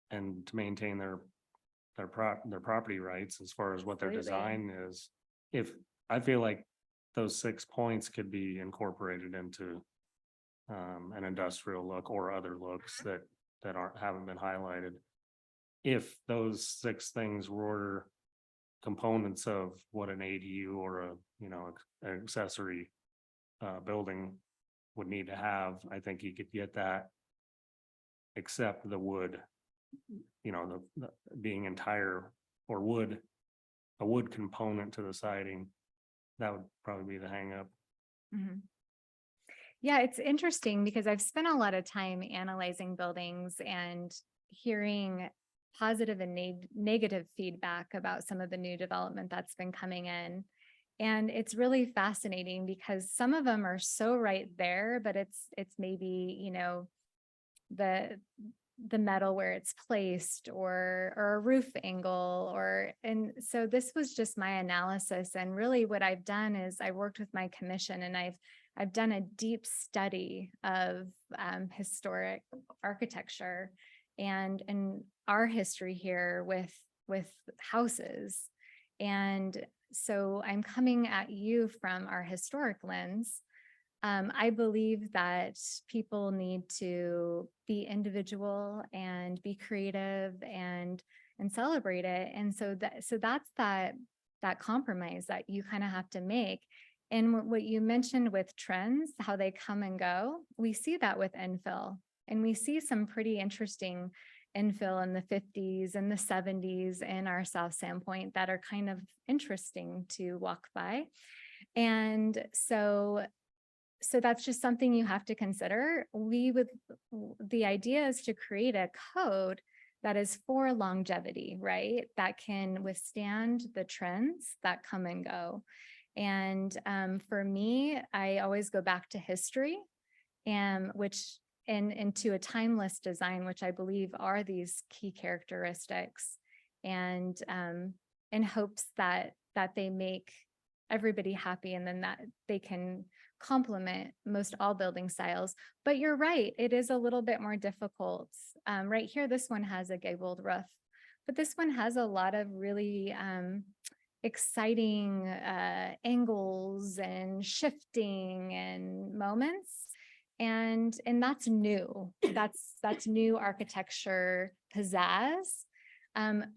to maintain their property rights as far as what their Absolutely. design is? If I feel like those 6 points could be incorporated into an industrial look or other looks that haven't been highlighted. If those 6 things were components of what an ADU or a, an accessory building would need to have, I think you could get that. Except the wood, the being entire or wood, a wood component to the siding. That would probably be the hangup. Mhm. Yeah, it's interesting because I've spent a lot of time analyzing buildings and hearing positive and negative feedback about some of the new development that's been coming in. And it's really fascinating because some of them are so right there, but it's maybe, the metal where it's placed or a roof angle and so this was just my analysis. And really what I've done is I worked with my commission and I've done a deep study of historic architecture and our history here with houses. And so I'm coming at you from our historic lens. I believe that people need to be individual and be creative and celebrate it. And so that's that compromise that you kind of have to make. And what you mentioned with trends, how they come and go, we see that with infill. And we see some pretty interesting infill in the 50s and the 70s in our South Sandpoint that are kind of interesting to walk by. And so that's just something you have to consider. The idea is to create a code that is for longevity, right? That can withstand the trends that come and go. And for me, I always go back to history and to a timeless design, which I believe are these key characteristics, and in hopes that they make everybody happy, and then that they can complement most all building styles. But you're right, it is a little bit more difficult. Right here, this one has a gabled roof, but this one has a lot of really exciting angles and shifting and moments. And that's new. That's new architecture pizzazz.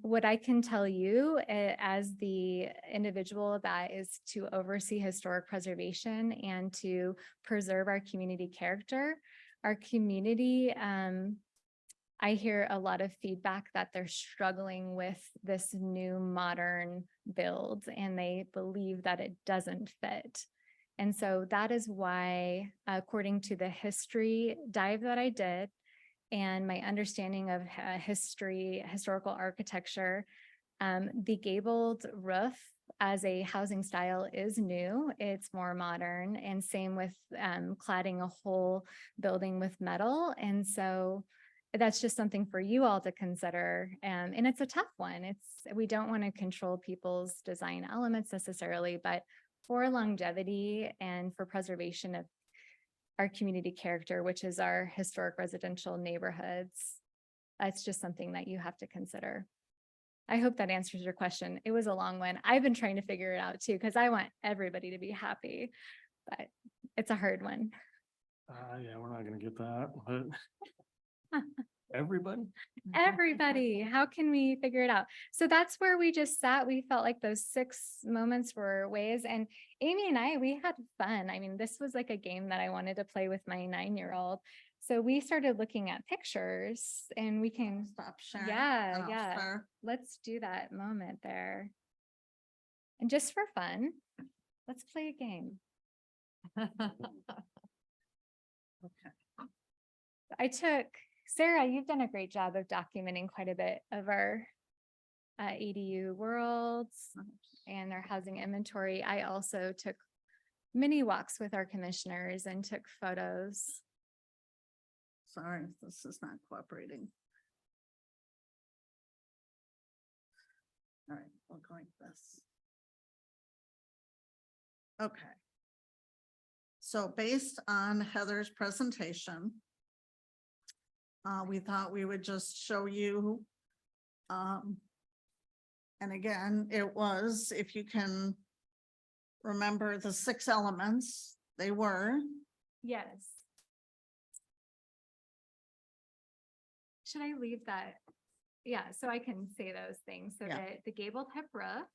What I can tell you as the individual that is to oversee historic preservation and to preserve our community character, our community, I hear a lot of feedback that they're struggling with this new modern build and they believe that it doesn't fit. And so that is why, according to the history dive that I did, and my understanding of historical architecture, the gabled roof as a housing style is new. It's more modern, and same with cladding a whole building with metal. And so that's just something for you all to consider. And it's a tough one. We don't want to control people's design elements necessarily, but for longevity and for preservation of our community character, which is our historic residential neighborhoods, it's just something that you have to consider. I hope that answers your question. It was a long one. I've been trying to figure it out too, because I want everybody to be happy, but it's a hard one. Yeah, we're not gonna get that, but everybody? Everybody, how can we figure it out? So that's where we just sat. We felt like those 6 moments were ways, and Amy and I, we had fun. I mean, this was like a game that I wanted to play with my 9-year-old. So we started looking at pictures and we can Stop sharing. Yeah, Oh, yeah. sure. Let's do that moment there. And just for fun, let's play a game. Okay. Sarah, you've done a great job of documenting quite a bit of our ADU worlds and our housing inventory. I also took many walks with our commissioners and took photos. Sorry, this is not cooperating. All right, we'll go like this. Okay. So based on Heather's presentation, we thought we would just show you. And again, it was, if you can remember the 6 elements, they were. Yes. Should I leave that? Yeah, so I can say those things. So Yeah. the gabled hip roof,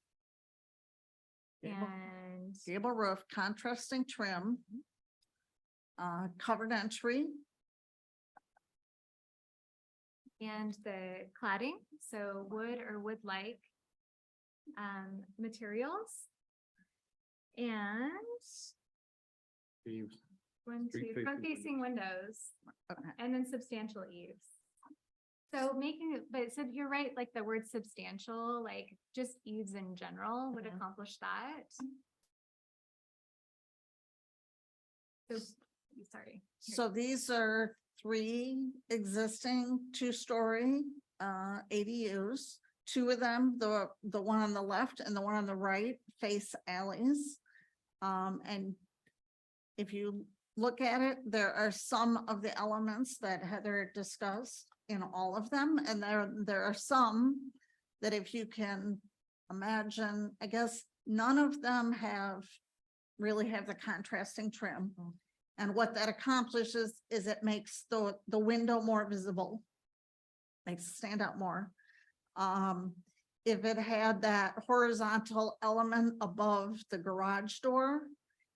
Gable- and Gable roof, contrasting trim. Covered entry, and the cladding, so wood or wood-like materials. And Eaves. front facing windows, okay, and then substantial eaves. So making it, but so you're right, like the word substantial, like just eaves in general would accomplish that. So, sorry. so these are 3 existing 2-story ADUs. 2 of them, the one on the left and the one on the right face alleys. And if you look at it, there are some of the elements that Heather discussed in all of them, and there are some that if you can imagine, I guess none of them really have the contrasting trim. And what that accomplishes is it makes the window more visible. Makes it stand out more. If it had that horizontal element above the garage door,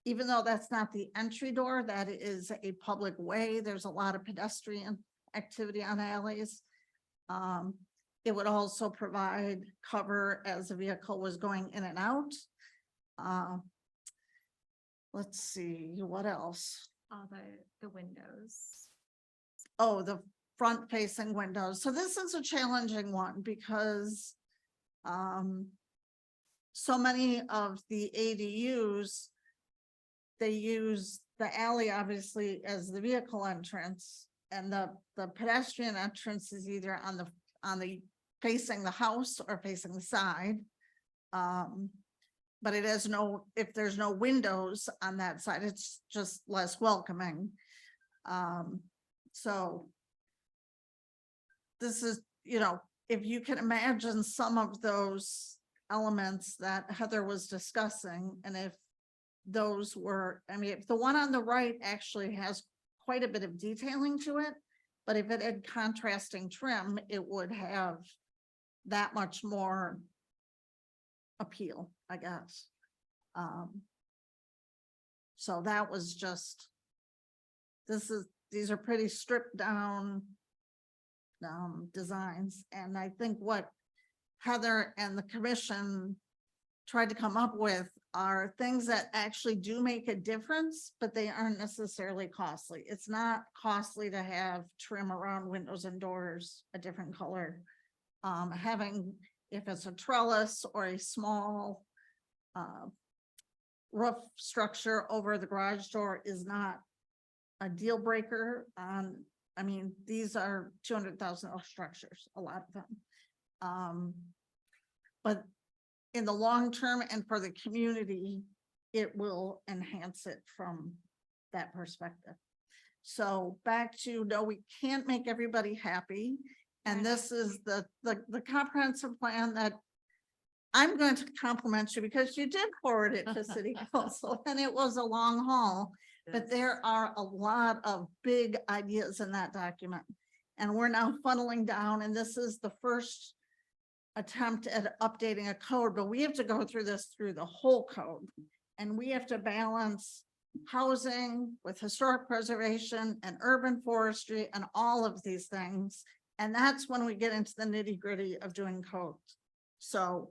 even though that's not the entry door, that is a public way, there's a lot of pedestrian activity on alleys. It would also provide cover as the vehicle was going in and out. Let's see, what else? All the windows. Oh, the front facing windows. So this is a challenging one because so many of the ADUs, they use the alley obviously as the vehicle entrance, and the pedestrian entrance is either on the facing the house or facing the side. But it has if there's no windows on that side, it's just less welcoming. So this is, if you can imagine some of those elements that Heather was discussing, and if those were, if the one on the right actually has quite a bit of detailing to it, but if it had contrasting trim, it would have that much more appeal, I guess. So that was just, these are pretty stripped down designs. And I think what Heather and the commission tried to come up with are things that actually do make a difference, but they aren't necessarily costly. It's not costly to have trim around windows and doors a different color. Having, if it's a trellis or a small roof structure over the garage door is not a deal breaker on, these are $200,000 structures, a lot of them. But in the long term and for the community, it will enhance it from that perspective. So back to, no, we can't make everybody happy. And this is the comprehensive plan that I'm going to compliment you because you did forward it to city council and it was a long haul, but there are a lot of big ideas in that document. And we're now funneling down, and this is the first attempt at updating a code, but we have to go through this through the whole code. And we have to balance housing with historic preservation and urban forestry and all of these things. And that's when we get into the nitty gritty of doing codes. So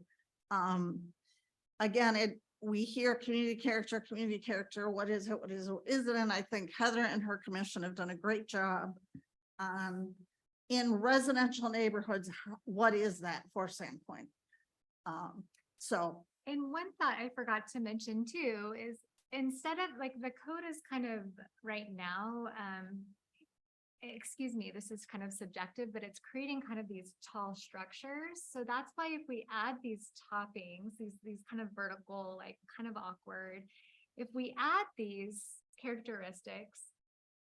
again, we hear community character, what is it, what is it? And I think Heather and her commission have done a great job on in residential neighborhoods, what is that for Sandpoint? So. And one thought I forgot to mention too is instead of like the code is kind of right now, excuse me, this is kind of subjective, but it's creating kind of these tall structures. So that's why if we add these toppings, these kind of vertical, like kind of awkward, if we add these characteristics,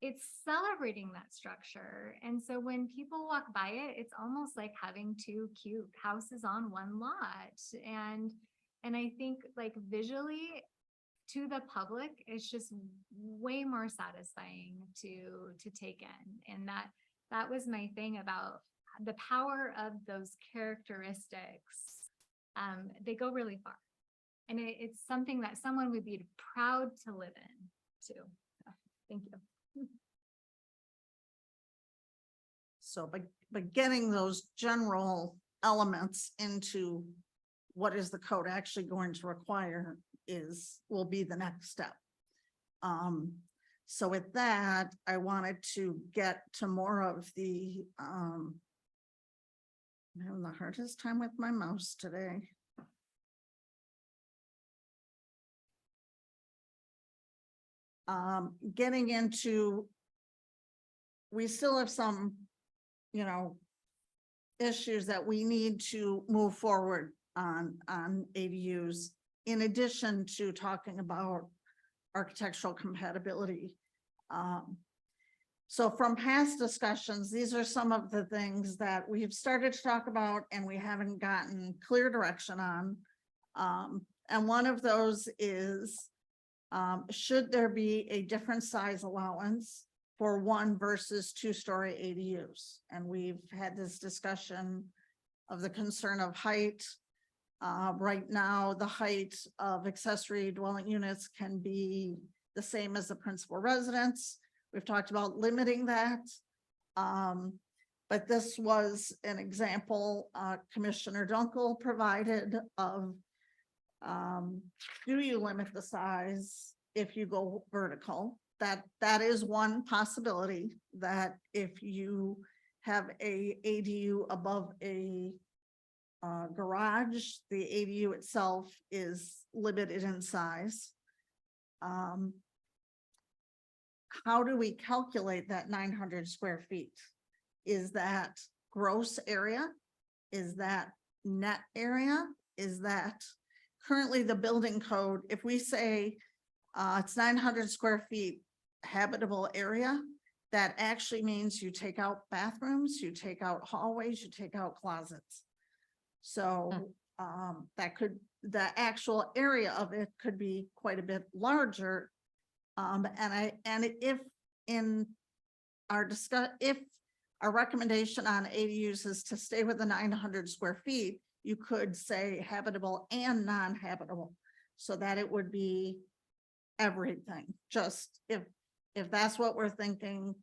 it's celebrating that structure. And so when people walk by it, it's almost like having 2 cute houses on one lot. And I think like visually to the public, it's just way more satisfying to take in. And that was my thing about the power of those characteristics. They go really far. And it's something that someone would be proud to live in too. So, thank you. So by getting those general elements into what is the code actually going to require will be the next step. So with that, I wanted to get to more of the, I'm having the hardest time with my mouse today. Getting into, we still have some, issues that we need to move forward on ADUs, in addition to talking about architectural compatibility. So from past discussions, these are some of the things that we've started to talk about and we haven't gotten clear direction on. And one of those is, should there be a different size allowance for 1 versus 2-story ADUs? And we've had this discussion of the concern of height. Right now, the height of accessory dwelling units can be the same as the principal residence. We've talked about limiting that. But this was an example Commissioner Dunkel provided of, do you limit the size if you go vertical? That is one possibility, that if you have a ADU above a garage, the ADU itself is limited in size. How do we calculate that 900 square feet? Is that gross area? Is that net area? Is that currently the building code? If we say it's 900 square feet habitable area, that actually means you take out bathrooms, you take out hallways, you take out closets. So the actual area of it could be quite a bit larger. And if in our if our recommendation on ADUs is to stay with the 900 square feet, you could say habitable and non-habitable, so that it would be everything. Just if that's what we're thinking,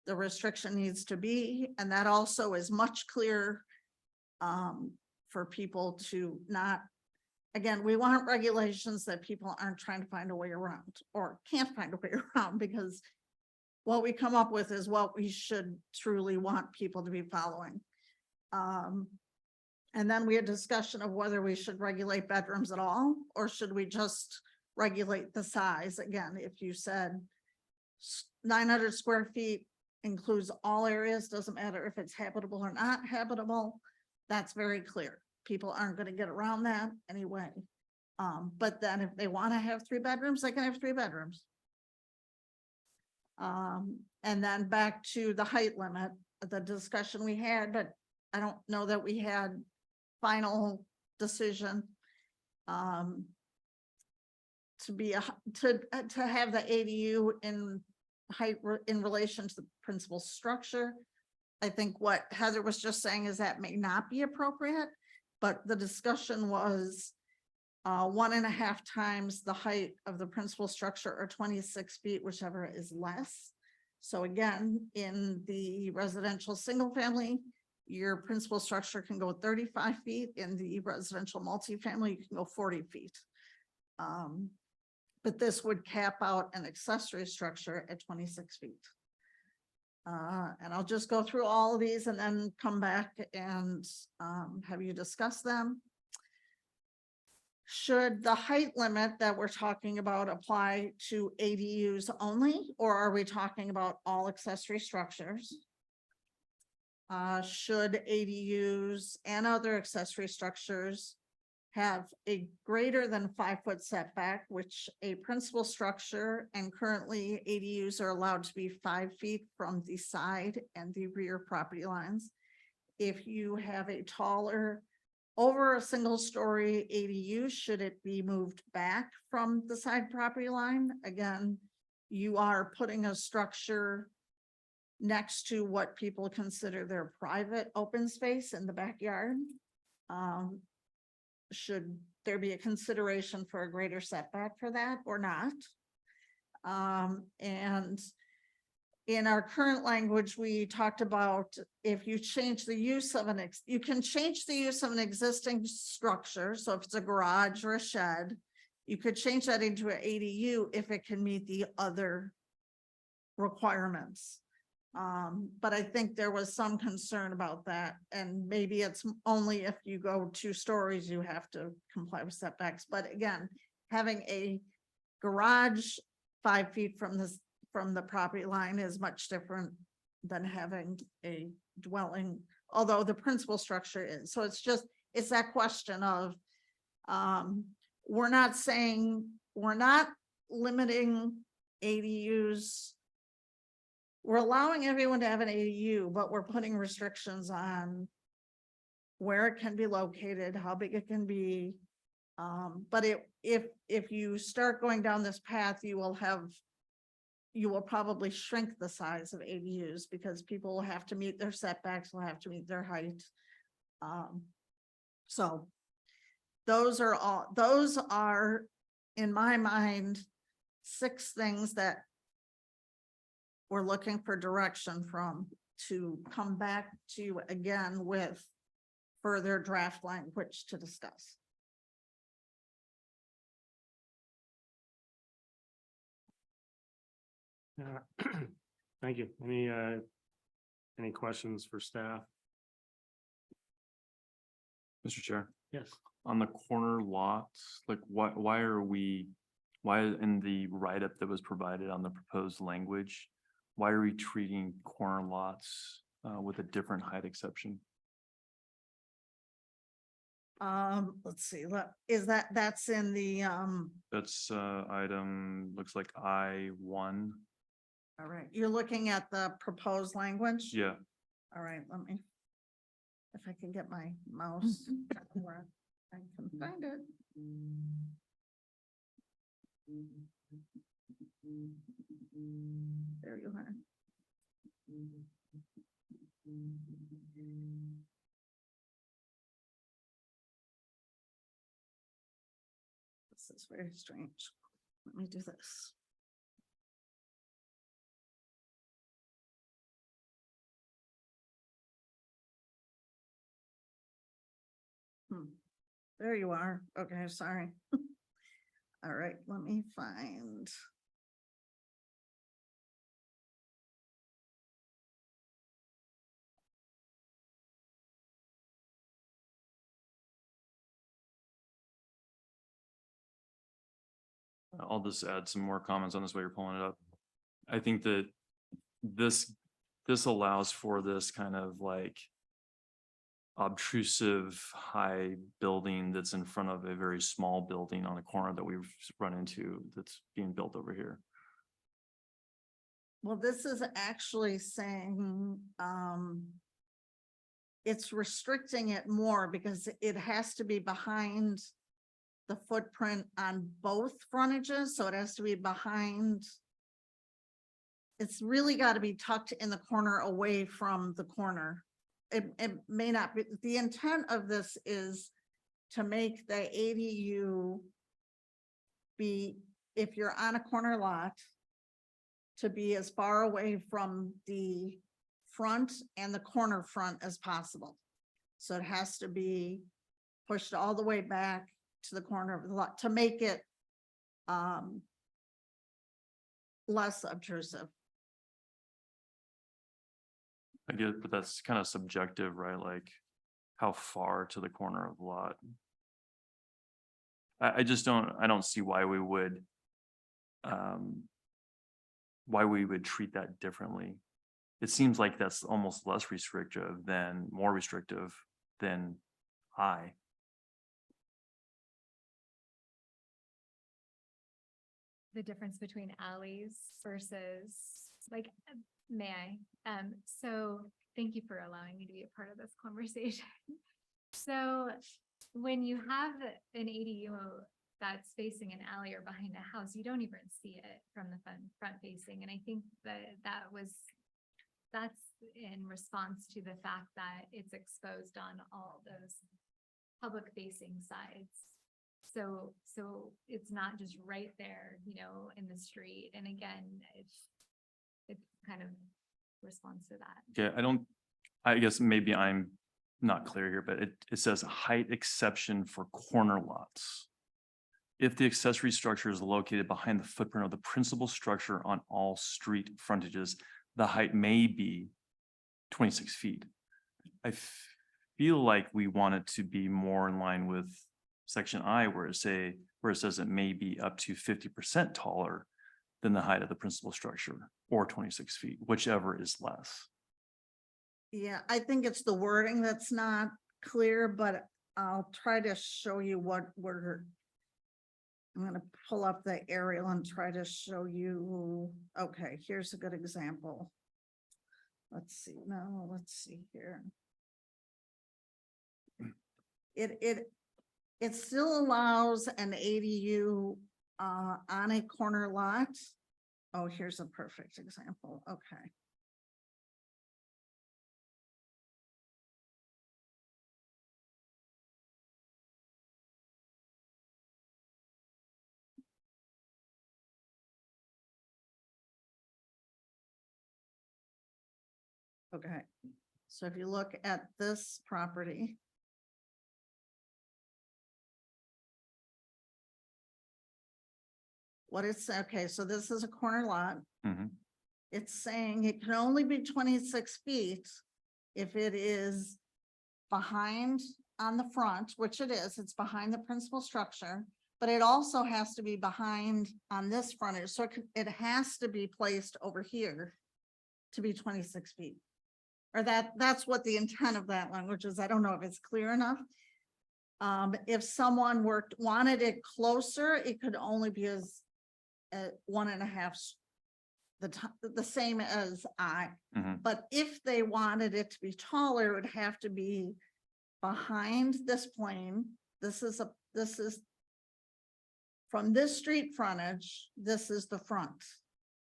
the restriction needs to be, and that also is much clearer for people to not, again, we want regulations that people aren't trying to find a way around or can't find a way around, because what we come up with is what we should truly want people to be following. And then we had discussion of whether we should regulate bedrooms at all, or should we just regulate the size? Again, if you said 900 square feet includes all areas, doesn't matter if it's habitable or not habitable, that's very clear. People aren't going to get around that anyway. But then if they want to have 3 bedrooms, they can have 3 bedrooms. And then back to the height limit, the discussion we had, but I don't know that we had final decision. To have the ADU in height in relation to the principal structure. I think what Heather was just saying is that may not be appropriate, but the discussion was 1.5 times the height of the principal structure, or 26 feet, whichever is less. So again, in the residential single family, your principal structure can go 35 feet. In the residential multifamily, you can go 40 feet. But this would cap out an accessory structure at 26 feet. And I'll just go through all of these and then come back and have you discuss them. Should the height limit that we're talking about apply to ADUs only, or are we talking about all accessory structures? Should ADUs and other accessory structures have a greater than 5-foot setback, which a principal structure, and currently ADUs are allowed to be 5 feet from the side and the rear property lines. If you have a taller, over a single story ADU, should it be moved back from the side property line? Again, you are putting a structure next to what people consider their private open space in the backyard. Should there be a consideration for a greater setback for that or not. And in our current language, we talked about if you change the use of you can change the use of an existing structure. So if it's a garage or a shed, you could change that into an ADU if it can meet the other requirements. But I think there was some concern about that, and maybe it's only if you go 2 stories, you have to comply with setbacks. But again, having a garage 5 feet from the property line is much different than having a dwelling, although the principal structure is. So it's that question of, we're not limiting ADUs. We're allowing everyone to have an ADU, but we're putting restrictions on where it can be located, how big it can be. But if you start going down this path, you will probably shrink the size of ADUs because people will have to meet their setbacks, will have to meet their height. So those are, in my mind, 6 things that we're looking for direction from to come back to you again with further draft language to discuss. Thank you. Any questions for staff? Mr. Chair, Yes. on the corner lots, like why in the write-up that was provided on the proposed language, why are we treating corner lots with a different height exception? Let's see, that's in the, That's item, looks like I1. all right, you're looking at the proposed language? Yeah, All right, if I can get my mouse where I can find it. There you are. This is very strange. Let me do this. There you are. Okay, sorry. All right, let me find. I'll just add some more comments on this while you're pulling it up. I think that this allows for this kind of like obtrusive high building that's in front of a very small building on the corner that we've run into that's being built over here. Well, this is actually saying, it's restricting it more because it has to be behind the footprint on both frontages, so it has to be behind. It's really got to be tucked in the corner away from the corner. It may not be, the intent of this is to make the ADU be, if you're on a corner lot, to be as far away from the front and the corner front as possible. So it has to be pushed all the way back to the corner of the lot to make it less obtrusive. I get, but that's kind of subjective, right? Like how far to the corner of the lot? I don't see why we would treat that differently. It seems like that's almost less restrictive than more restrictive than I. The difference between alleys versus like, may I? So thank you for allowing me to be a part of this conversation. So when you have an ADU that's facing an alley or behind a house, you don't even see it from the front facing. And I think that's in response to the fact that it's exposed on all those public facing sides. So it's not just right there, in the street. And again, it kind of responds to that. Yeah, I guess maybe I'm not clear here, but it says height exception for corner lots. If the accessory structure is located behind the footprint of the principal structure on all street frontages, the height may be 26 feet. I feel like we want it to be more in line with section I, where it says it may be up to 50% taller than the height of the principal structure, or 26 feet, whichever is less. Yeah, I think it's the wording that's not clear, but I'll try to show you what I'm gonna pull up the aerial and try to show you, okay, here's a good example. Let's see here. It still allows an ADU on a corner lot. Oh, here's a perfect example, okay. Okay, so if you look at this property. Okay, so this is a corner lot. Mhm. It's saying it can only be 26 feet if it is behind on the front, which it is, it's behind the principal structure, but it also has to be behind on this frontage, so it has to be placed over here to be 26 feet. Or that's what the intent of that language is. I don't know if it's clear enough. If someone wanted it closer, it could only be as 1.5, the same as I. Mhm. But if they wanted it to be taller, it would have to be behind this plane. This is from this street frontage, this is the front.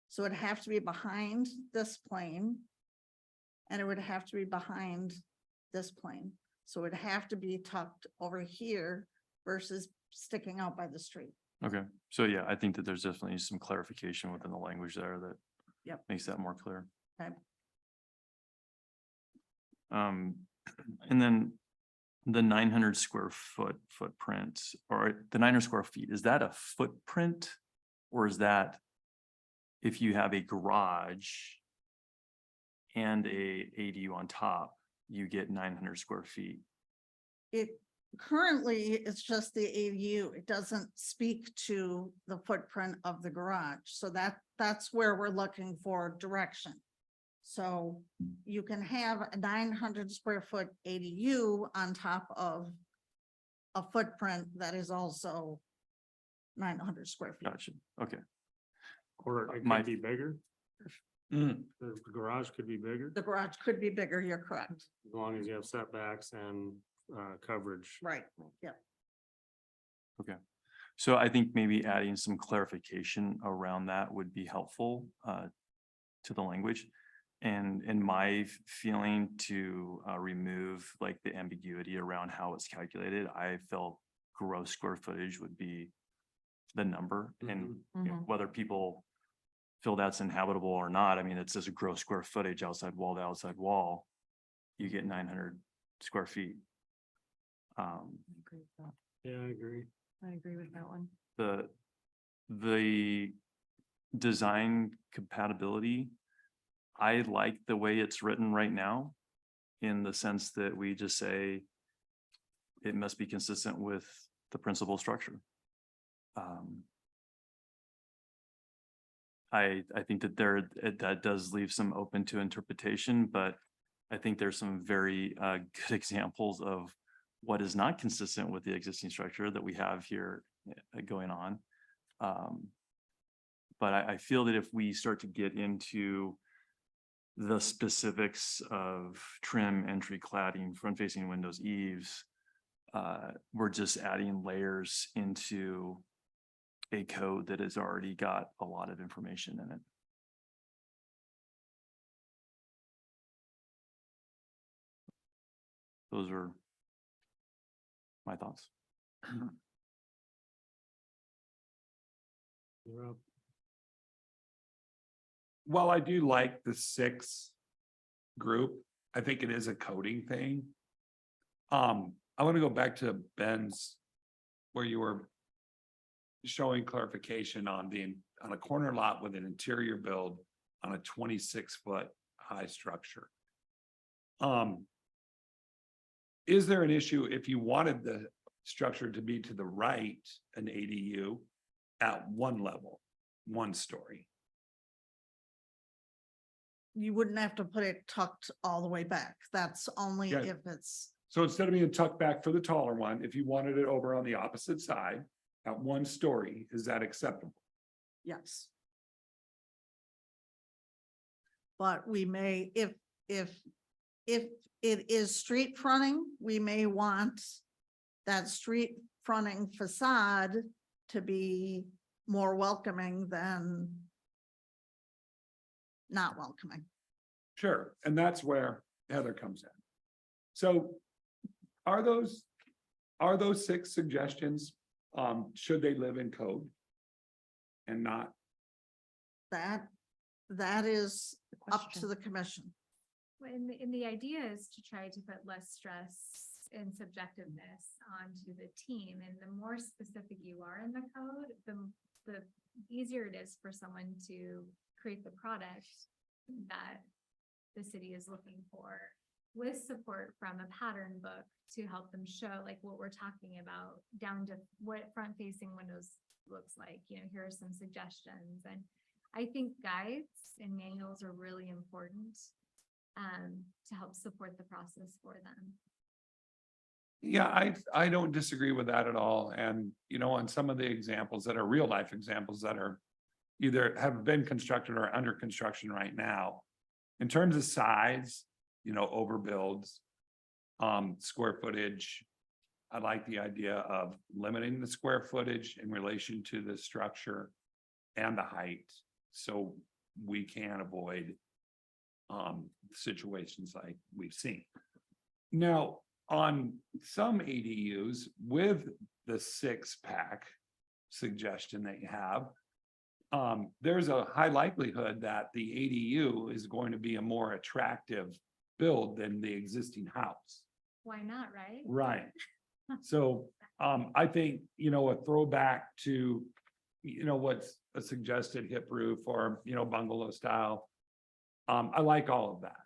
So it'd have to be behind this plane. And it would have to be behind this plane. So it'd have to be tucked over here versus sticking out by the street. Okay, so yeah, I think that there's definitely some clarification within the language there that Yep. makes that more clear. Okay. And then the 900 square footprint, or the 900 square feet, is that a footprint? Or is that if you have a garage and a ADU on top, you get 900 square feet? Currently, it's just the ADU. It doesn't speak to the footprint of the garage. So that's where we're looking for direction. So you can have a 900 square foot ADU on top of a footprint that is also 900 square feet. Gotcha, okay. Or it My- could be bigger. Mm. The garage could be bigger, The garage could be bigger, you're correct. as long as you have setbacks and coverage. Right, yeah. So I think maybe adding some clarification around that would be helpful to the language. And in my feeling to remove like the ambiguity around how it's calculated, I felt gross square footage would be the number. And you know, whether people feel that's inhabitable or not, I mean, it's just a gross square footage outside wall to outside wall. You get 900 square feet. Yeah, I agree. I agree with that one. The design compatibility, I like the way it's written right now, in the sense that we just say it must be consistent with the principal structure. I think that that does leave some open to interpretation, but I think there's some very good examples of what is not consistent with the existing structure that we have here going on. But I feel that if we start to get into the specifics of trim, entry, cladding, front-facing windows, eaves, we're just adding layers into a code that has already got a lot of information in it. Those are my thoughts. You're up. While I do like the 6 group, I think it is a coding thing. I want to go back to Ben's, where you were showing clarification on on a corner lot with an interior build on a 26-foot high structure. Is there an issue if you wanted the structure to be to the right, an ADU at 1 level, 1 story? You wouldn't have to put it tucked all the way back. That's only Yeah. if it's, So instead of being tucked back for the taller one, if you wanted it over on the opposite side at 1 story, is that acceptable? yes. But we may, if it is street fronting, we may want that street fronting facade to be more welcoming than not welcoming. Sure, and that's where Heather comes in. So are those 6 suggestions, should they live in code? And not, That is up to Question. the commission. And the idea is to try to put less stress and subjectiveness onto the team. And the more specific you are in the code, the easier it is for someone to create the product that the city is looking for, with support from a pattern book to help them show like what we're talking about, down to what front facing windows looks like. You know, here are some suggestions. And I think guides and manuals are really important to help support the process for them. yeah, I don't disagree with that at all. And, on some of the examples that are real life examples that are either have been constructed or under construction right now, in terms of size, overbuilds, square footage, I like the idea of limiting the square footage in relation to the structure and the height, so we can avoid situations like we've seen. Now, on some ADUs with the 6-pack suggestion that you have, there's a high likelihood that the ADU is going to be a more attractive build than the existing house. Why not, right? Right. So, I think, a throwback to, what's a suggested hip roof or, bungalow style. I like all of that.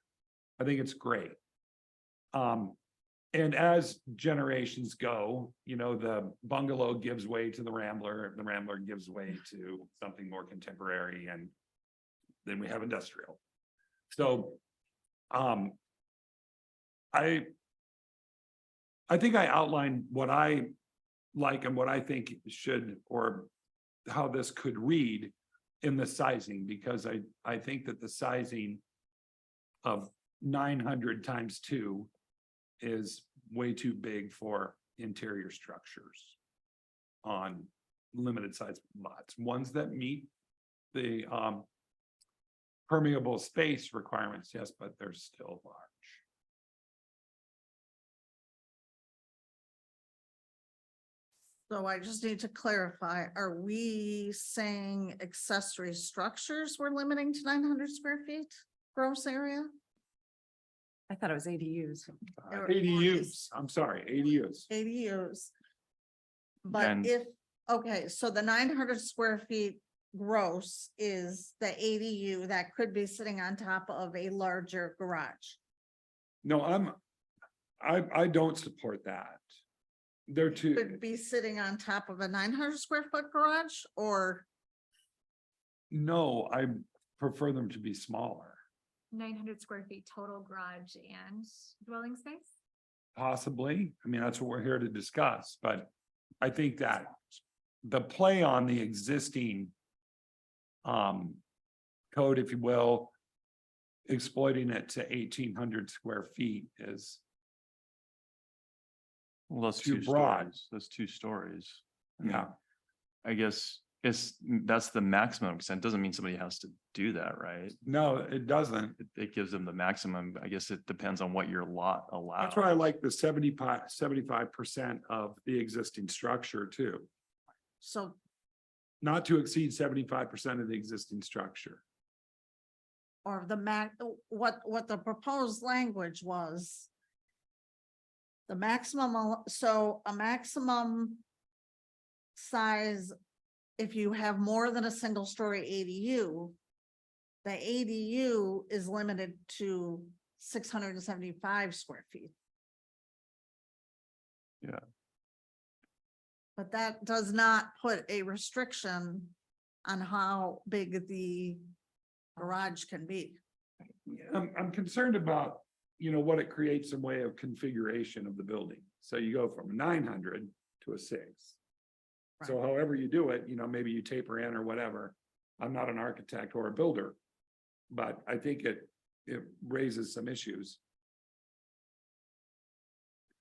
I think it's great. And as generations go, the bungalow gives way to the Rambler gives way to something more contemporary, and then we have industrial. So, I think I outlined what I like and what I think should, or how this could read in the sizing, because I think that the sizing of 900 times 2 is way too big for interior structures on limited size lots, ones that meet the permeable space requirements, yes, but they're still large. So I just need to clarify, are we saying accessory structures we're limiting to 900 square feet gross area? I thought it was ADUs. Or- ADUs, I'm sorry, ADUs. ADUs. But And- okay, so the 900 square feet gross is the ADU that could be sitting on top of a larger garage. No, I don't support that. They're too, Could be sitting on top of a 900 square foot garage, or no, I prefer them to be smaller, 900 square feet total garage and dwelling space? possibly. I mean, that's what we're here to discuss, but I think that the play on the existing code, if you will, exploiting it to 1,800 square feet is Well, that's Too 2 broad. stories. That's 2 stories. I mean, Yeah. I guess that's the maximum extent. Doesn't mean somebody has to do that, right? No, it doesn't. It gives them the maximum. I guess it depends on what your lot allows. That's why I like the 75% of the existing structure too. so not to exceed 75% of the existing structure. Or the what the proposed language was. The maximum, so a maximum size, if you have more than a single story ADU, the ADU is limited to 675 square feet. Yeah. But that does not put a restriction on how big the garage can be. I'm concerned about, what it creates in way of configuration of the building. So you go from a 900 to a 6. So Right. however you do it, maybe you taper in or whatever. I'm not an architect or a builder. But I think it raises some issues.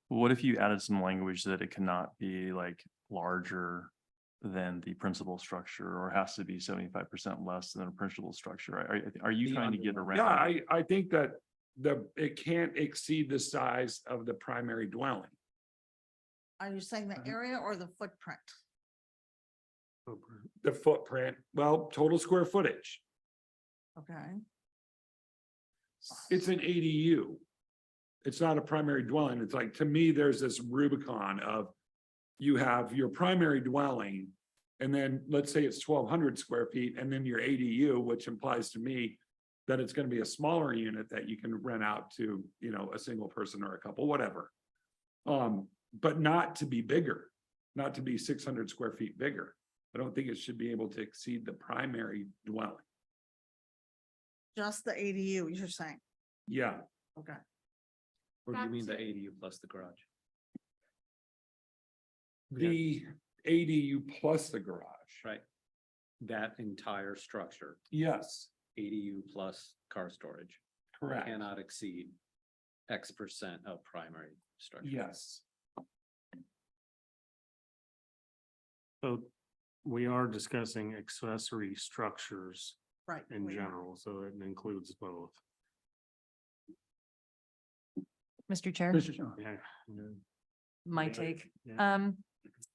What if you added some language that it cannot be like larger than the principal structure or has to be 75% less than a principal structure? Are you trying to get around? Yeah, I think that it can't exceed the size of the primary dwelling. Are you saying the area or the footprint? The footprint, well, total square footage. Okay, It's an ADU. It's not a primary dwelling. It's like, to me, there's this Rubicon of you have your primary dwelling. And then let's say it's 1,200 square feet and then your ADU, which implies to me that it's going to be a smaller unit that you can rent out to, a single person or a couple, whatever. But not to be bigger, not to be 600 square feet bigger. I don't think it should be able to exceed the primary dwelling. just the ADU, you're saying, Yeah, okay. Or do you mean the Gotcha. ADU plus the garage? the ADU plus the garage. Right. That entire structure, Yes, ADU plus car storage, correct. cannot exceed X% of primary structure. Yes. So we are discussing accessory structures Right. in we are. general, so it includes both. Mr. Chair, Yeah. my take. Yeah.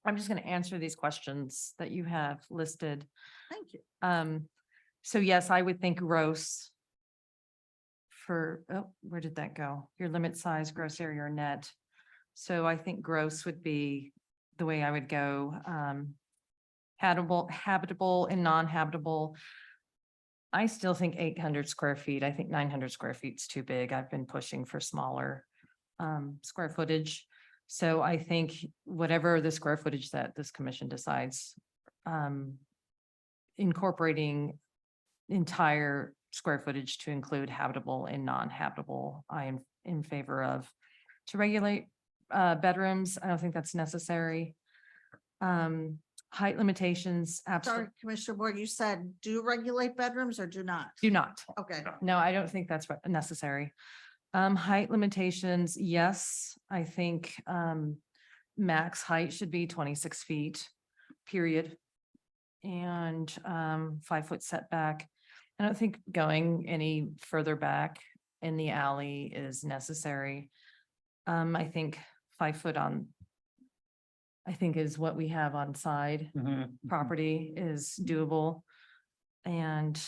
I'm just gonna answer these questions that you have listed. Thank you. So yes, I would think gross for, oh, where did that go? Your limit size, gross area or net. So I think gross would be the way I would go. Habitable and non-habitable. I still think 800 square feet. I think 900 square feet is too big. I've been pushing for smaller square footage. So I think whatever the square footage that this commission decides, incorporating entire square footage to include habitable and non-habitable, I am in favor of. To regulate bedrooms, I don't think that's necessary. Height limitations, Sorry, absolutely Commissioner Boyd, you said do regulate bedrooms or do not? do not. Okay, No, I don't think that's necessary. Height limitations, yes, I think max height should be 26 feet, period. And 5-foot setback. I don't think going any further back in the alley is necessary. I think 5 foot on, I think is what we have on side property is doable. And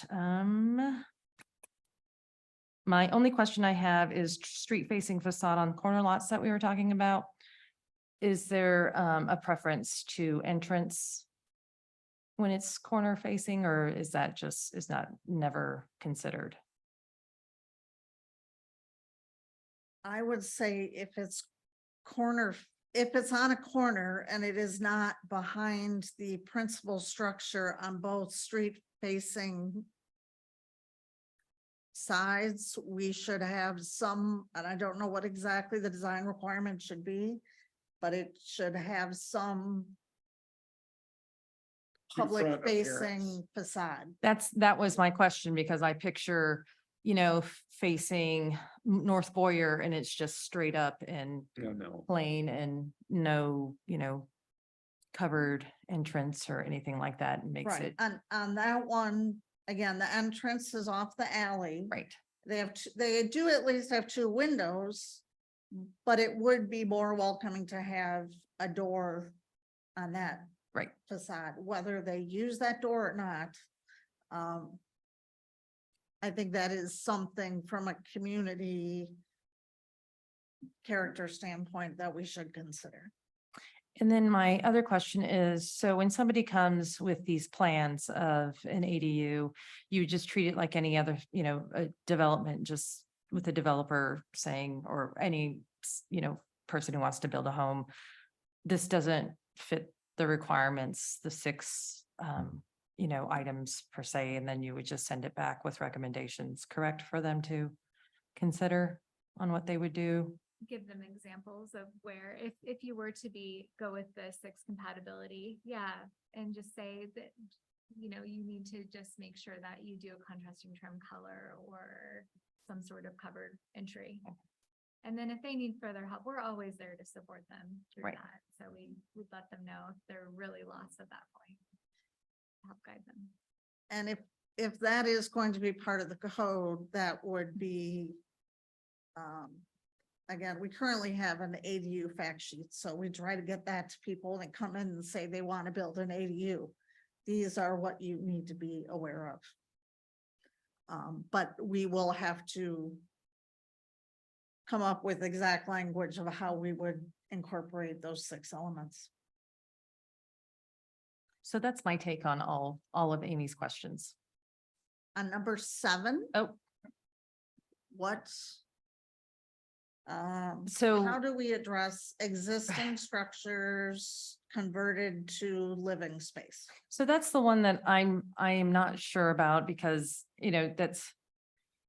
my only question I have is street facing facade on corner lots that we were talking about. Is there a preference to entrance when it's corner facing, or is that never considered? I would say if it's if it's on a corner and it is not behind the principal structure on both street facing sides, we should have some, and I don't know what exactly the design requirement should be, but it should have some Front public appearance. facing facade. That was my question, because I picture, facing North Boyer and it's just straight up and No. plain and no, covered entrance or anything like that. It makes Right, it, on that one, again, the entrance is off the alley. right. They do at least have 2 windows, but it would be more welcoming to have a door on that Right. facade, whether they use that door or not. I think that is something from a community character standpoint that we should consider. And then my other question is, so when somebody comes with these plans of an ADU, you just treat it like any other, a development, just with the developer saying, or any, person who wants to build a home. This doesn't fit the requirements, the six, items per se, and then you would just send it back with recommendations, correct, for them to consider on what they would do? Give them examples of where, if you were to go with the 6 compatibility, yeah, and just say that, you need to just make sure that you do a contrasting trim color or some sort of covered entry. And then if they need further help, we're always there to support them through Right. that. So we let them know if they're really lost at that point. Help guide them. And if that is going to be part of the code, that would be, again, we currently have an ADU fact sheet, so we try to get that to people that come in and say they want to build an ADU. These are what you need to be aware of. But we will have to come up with exact language of how we would incorporate those 6 elements. So that's my take on all of Amy's questions. On number 7, Oh, what? So- How do we address existing structures converted to living space? so that's the one that I am not sure about because, that's,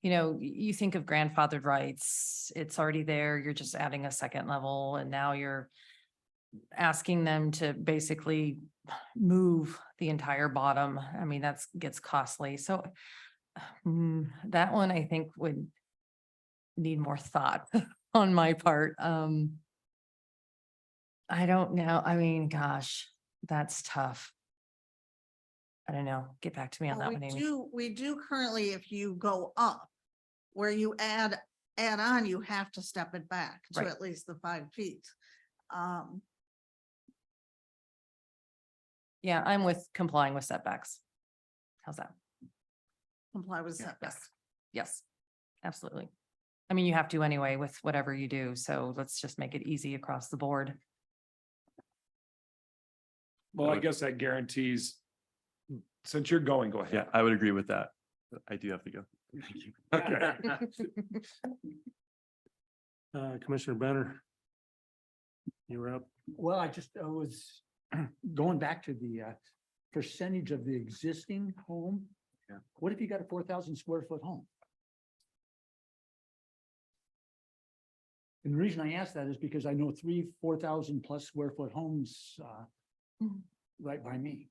you think of grandfathered rights, it's already there, you're just adding a second level and now you're asking them to basically move the entire bottom. I mean, gets costly. So that one I think would need more thought on my part. I don't know. I mean, gosh, that's tough. I don't know. Get back to me on Well, that one, Amy. we do currently, if you go up, where you add on, you have to step it back to Right. at least the 5 feet. Yeah, I'm with complying with setbacks. How's that? Comply with Yes, setbacks. yes, absolutely. I mean, you have to anyway with whatever you do, so let's just make it easy across the board. Well, I guess that guarantees, since you're going, go Yeah, ahead. I would agree with that. I do have to go. Thank you. Okay. Commissioner Benner. You were up. Well, I was going back to the percentage of the existing home. Yeah. What if you got a 4,000 square foot home? And the reason I ask that is because I know 4,000 plus square foot homes right by me.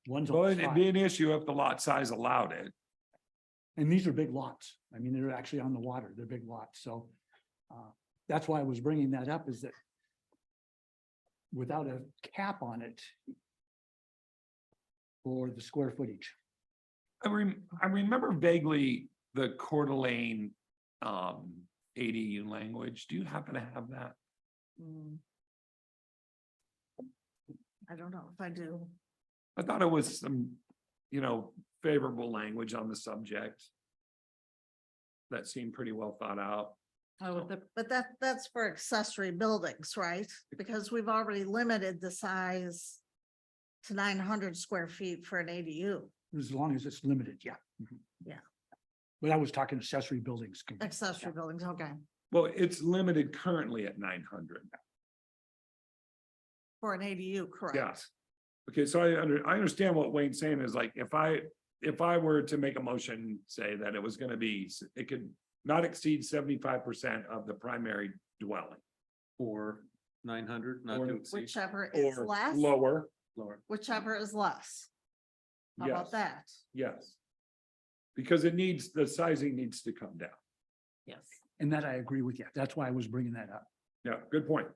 One's Well, on it'd five, be an issue if the lot size allowed it. and these are big lots. I mean, they're actually on the water. They're big lots. So that's why I was bringing that up, is that without a cap on it for the square footage. I remember vaguely the Coeur d'Alene ADU language. Do you happen to have that? I don't know if I do. I thought it was some, favorable language on the subject. That seemed pretty well thought out. But that's for accessory buildings, right? Because we've already limited the size to 900 square feet for an ADU. As long as it's limited, yeah. Mhm. Yeah. But I was talking accessory buildings. Accessory buildings, okay, Well, it's limited currently at 900. for an ADU, correct? Yes. Okay, so I understand what Wayne's saying is like, if I were to make a motion, say that it was gonna be, it could not exceed 75% of the primary dwelling. Or 900, not Or- to exceed. Whichever is Or less, lower, Lower. whichever is less. How yes, about that? yes. Because the sizing needs to come down. Yes. And that I agree with you. That's why I was bringing that up. Yeah, good point.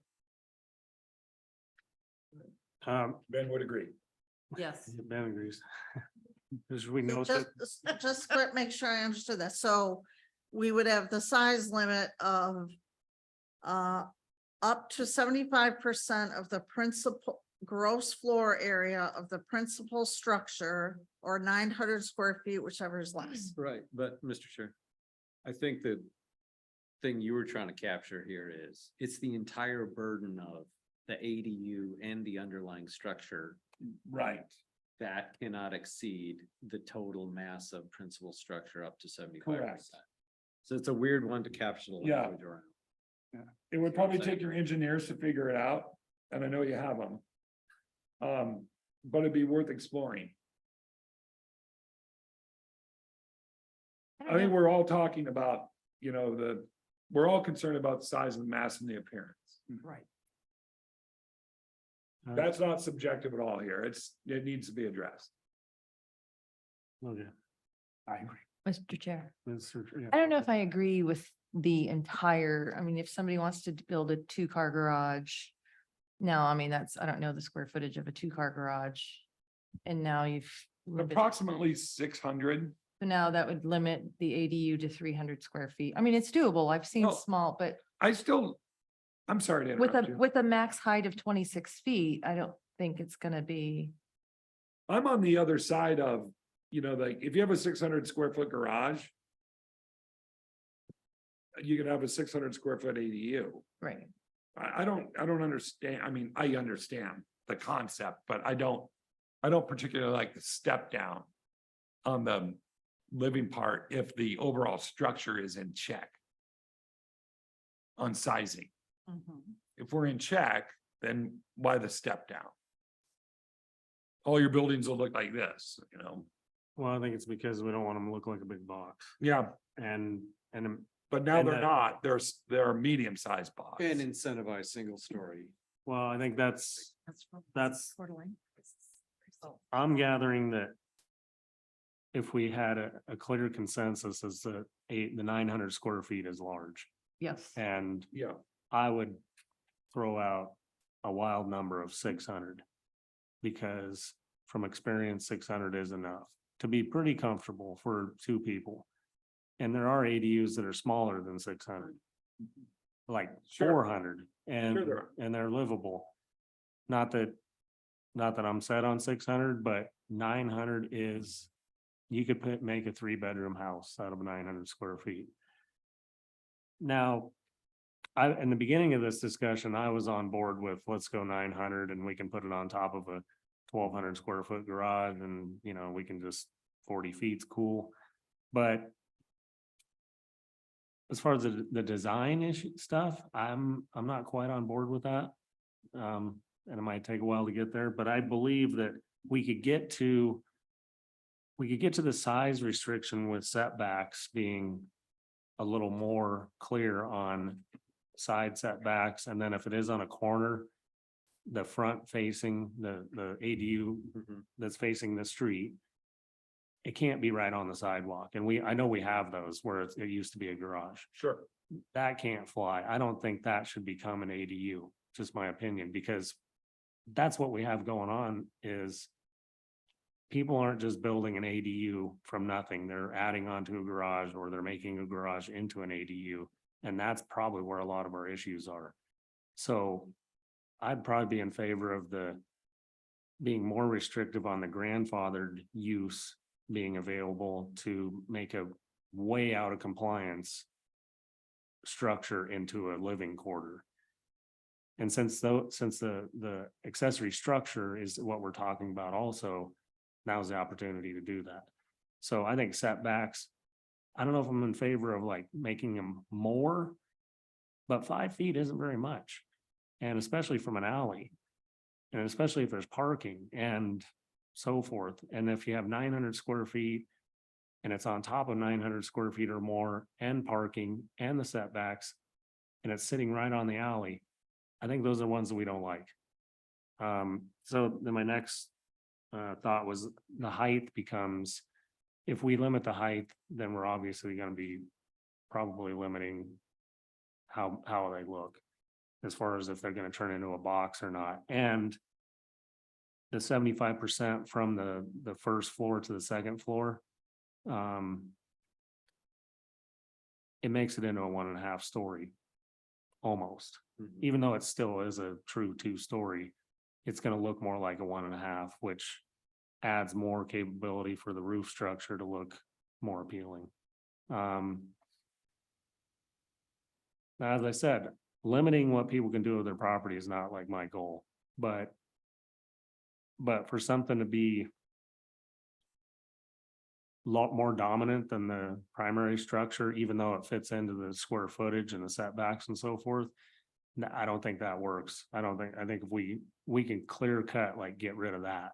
Ben would agree. Yes. Ben agrees. As we So know, just to make sure I understood that, so we would have the size limit of up to 75% of the gross floor area of the principal structure or 900 square feet, whichever is less. Right, but Mr. Chair, I think the thing you were trying to capture here is, it's the entire burden of the ADU and the underlying structure Right. that cannot exceed the total mass of principal structure up to 75%. So it's a weird one to capture the Yeah. language around. It would probably take your engineers to figure it out, and I know you have them. But it'd be worth exploring. I think we're all talking about, we're all concerned about the size of the mass and the appearance. Right. That's not subjective at all here. It needs to be addressed. Okay. I agree. Mr. Chair. Yeah. I don't know if I agree with the entire, I mean, if somebody wants to build a 2-car garage. No, I mean, I don't know the square footage of a 2-car garage. And now Approximately 600. so now that would limit the ADU to 300 square feet. I mean, it's doable. I've seen Well, small, but I'm sorry to with interrupt you. with a max height of 26 feet, I don't think it's gonna be. I'm on the other side of, like, if you have a 600 square foot garage. You can have a 600 square foot ADU. Right. I don't understand. I mean, I understand the concept, but I don't particularly like the step down on the living part if the overall structure is in check on sizing. If we're in check, then why the step down? All your buildings will look like this. Well, I think it's because we don't want them to look like a big box Yeah, and, but now And they're that- not. They're medium-sized box. And incentivize single story. well, I think that's, That's- Coeur d'Alene. I'm gathering that if we had a clear consensus as the 900 square feet is large, Yes. and Yeah, I would throw out a wild number of 600. Because from experience, 600 is enough to be pretty comfortable for 2 people. And there are ADUs that are smaller than 600. Like Sure. 400 and, Sure there are. and they're livable. Not that I'm set on 600, but 900 is, you could make a 3-bedroom house out of 900 square feet. Now, in the beginning of this discussion, I was on board with, let's go 900 and we can put it on top of a 1,200 square foot garage and, we can just 40 feet's cool. But as far as the design issue stuff, I'm not quite on board with that. And it might take a while to get there, but I believe that we could get to the size restriction with setbacks being a little more clear on side setbacks. And then if it is on a corner, the front facing the ADU that's facing the street, it can't be right on the sidewalk. And I know we have those where it used to be a garage. sure. That can't fly. I don't think that should become an ADU, just my opinion, because that's what we have going on is people aren't just building an ADU from nothing. They're adding on to a garage or they're making a garage into an ADU. And that's probably where a lot of our issues are. So I'd probably be in favor of being more restrictive on the grandfathered use being available to make a way out of compliance structure into a living quarter. And since the accessory structure is what we're talking about also, now's the opportunity to do that. So I think setbacks, I don't know if I'm in favor of like making them more, but 5 feet isn't very much. And especially from an alley, and especially if there's parking and so forth. And if you have 900 square feet and it's on top of 900 square feet or more and parking and the setbacks, and it's sitting right on the alley, I think those are ones that we don't like. So then my next thought was the height becomes, if we limit the height, then we're obviously going to be probably limiting how they look as far as if they're going to turn into a box or not. And the 75% from the first floor to the second floor, it makes it into a 1.5 story almost, even though it still is a true 2-story. it's gonna look more like a 1.5, which adds more capability for the roof structure to look more appealing. As I said, limiting what people can do with their property is not like my goal, but for something to be lot more dominant than the primary structure, even though it fits into the square footage and the setbacks and so forth, I don't think that works. I think if we can clear cut, like get rid of that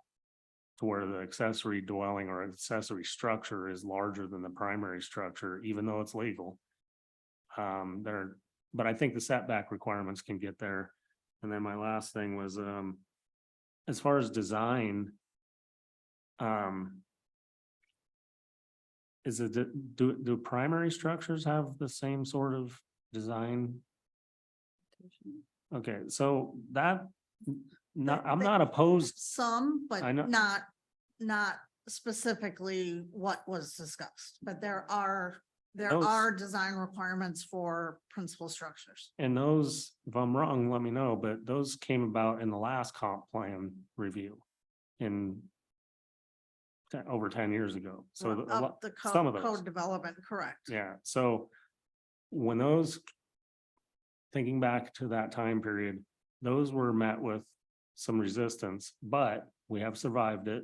to where the accessory dwelling or accessory structure is larger than the primary structure, even though it's legal. But I think the setback requirements can get there. And then my last thing was, as far as design, is it, do primary structures have the same sort of design? Okay, so that, I'm not opposed. Some, but I know- not specifically what was discussed, but there are Those- design requirements for principal structures. And those, if I'm wrong, let me know, but those came about in the last comp plan review in over 10 years ago. So Of the some of those. code development, correct. Yeah, so when those, thinking back to that time period, those were met with some resistance, but we have survived it.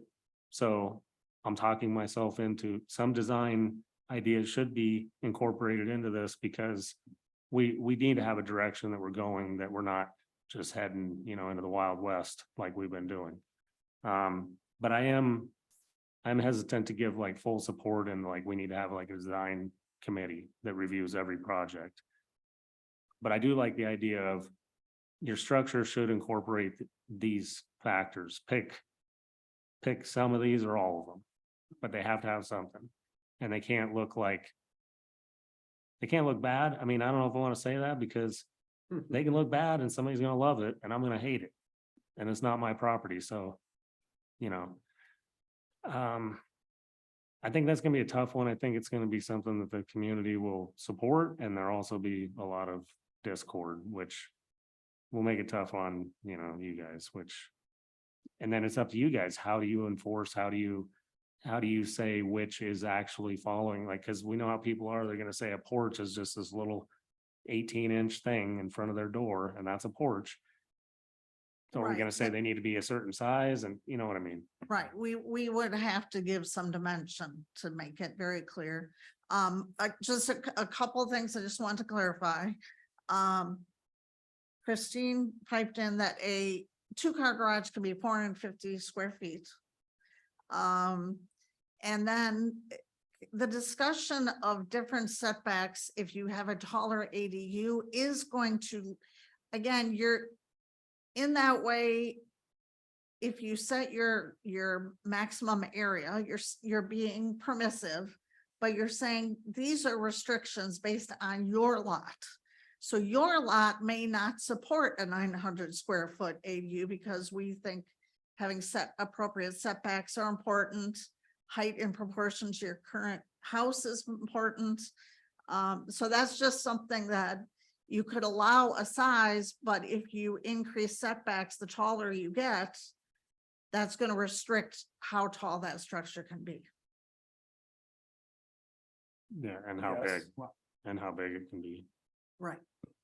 So I'm talking myself into some design ideas should be incorporated into this because we need to have a direction that we're going, that we're not just heading, into the Wild West like we've been doing. But I'm hesitant to give like full support and like we need to have like a design committee that reviews every project. But I do like the idea of your structure should incorporate these factors. Pick some of these or all of them, but they have to have something. And they can't look bad. I mean, I don't know if I want to say that because they can look bad and somebody's gonna love it and I'm gonna hate it. And it's not my property, so, I think that's gonna be a tough one. I think it's gonna be something that the community will support, and there'll also be a lot of discord, which will make it tough on, you guys, and then it's up to you guys. How do you enforce? How do you say which is actually following? Like, cause we know how people are, they're gonna say a porch is just this little 18-inch thing in front of their door, and that's a porch. So we're Right. gonna say they need to be a certain size, and you know what I mean? Right, we would have to give some dimension to make it very clear. Just a couple of things I just want to clarify. Christine piped in that a 2-car garage can be 450 square feet. And then the discussion of different setbacks, if you have a taller ADU, is going to, again, you're in that way. If you set your maximum area, you're being permissive, but you're saying these are restrictions based on your lot. So your lot may not support a 900 square foot ADU because we think having appropriate setbacks are important. Height in proportion to your current house is important. So that's just something that you could allow a size, but if you increase setbacks, the taller you get, that's going to restrict how tall that structure can be. Yeah, and how Yes. big it can be. Right.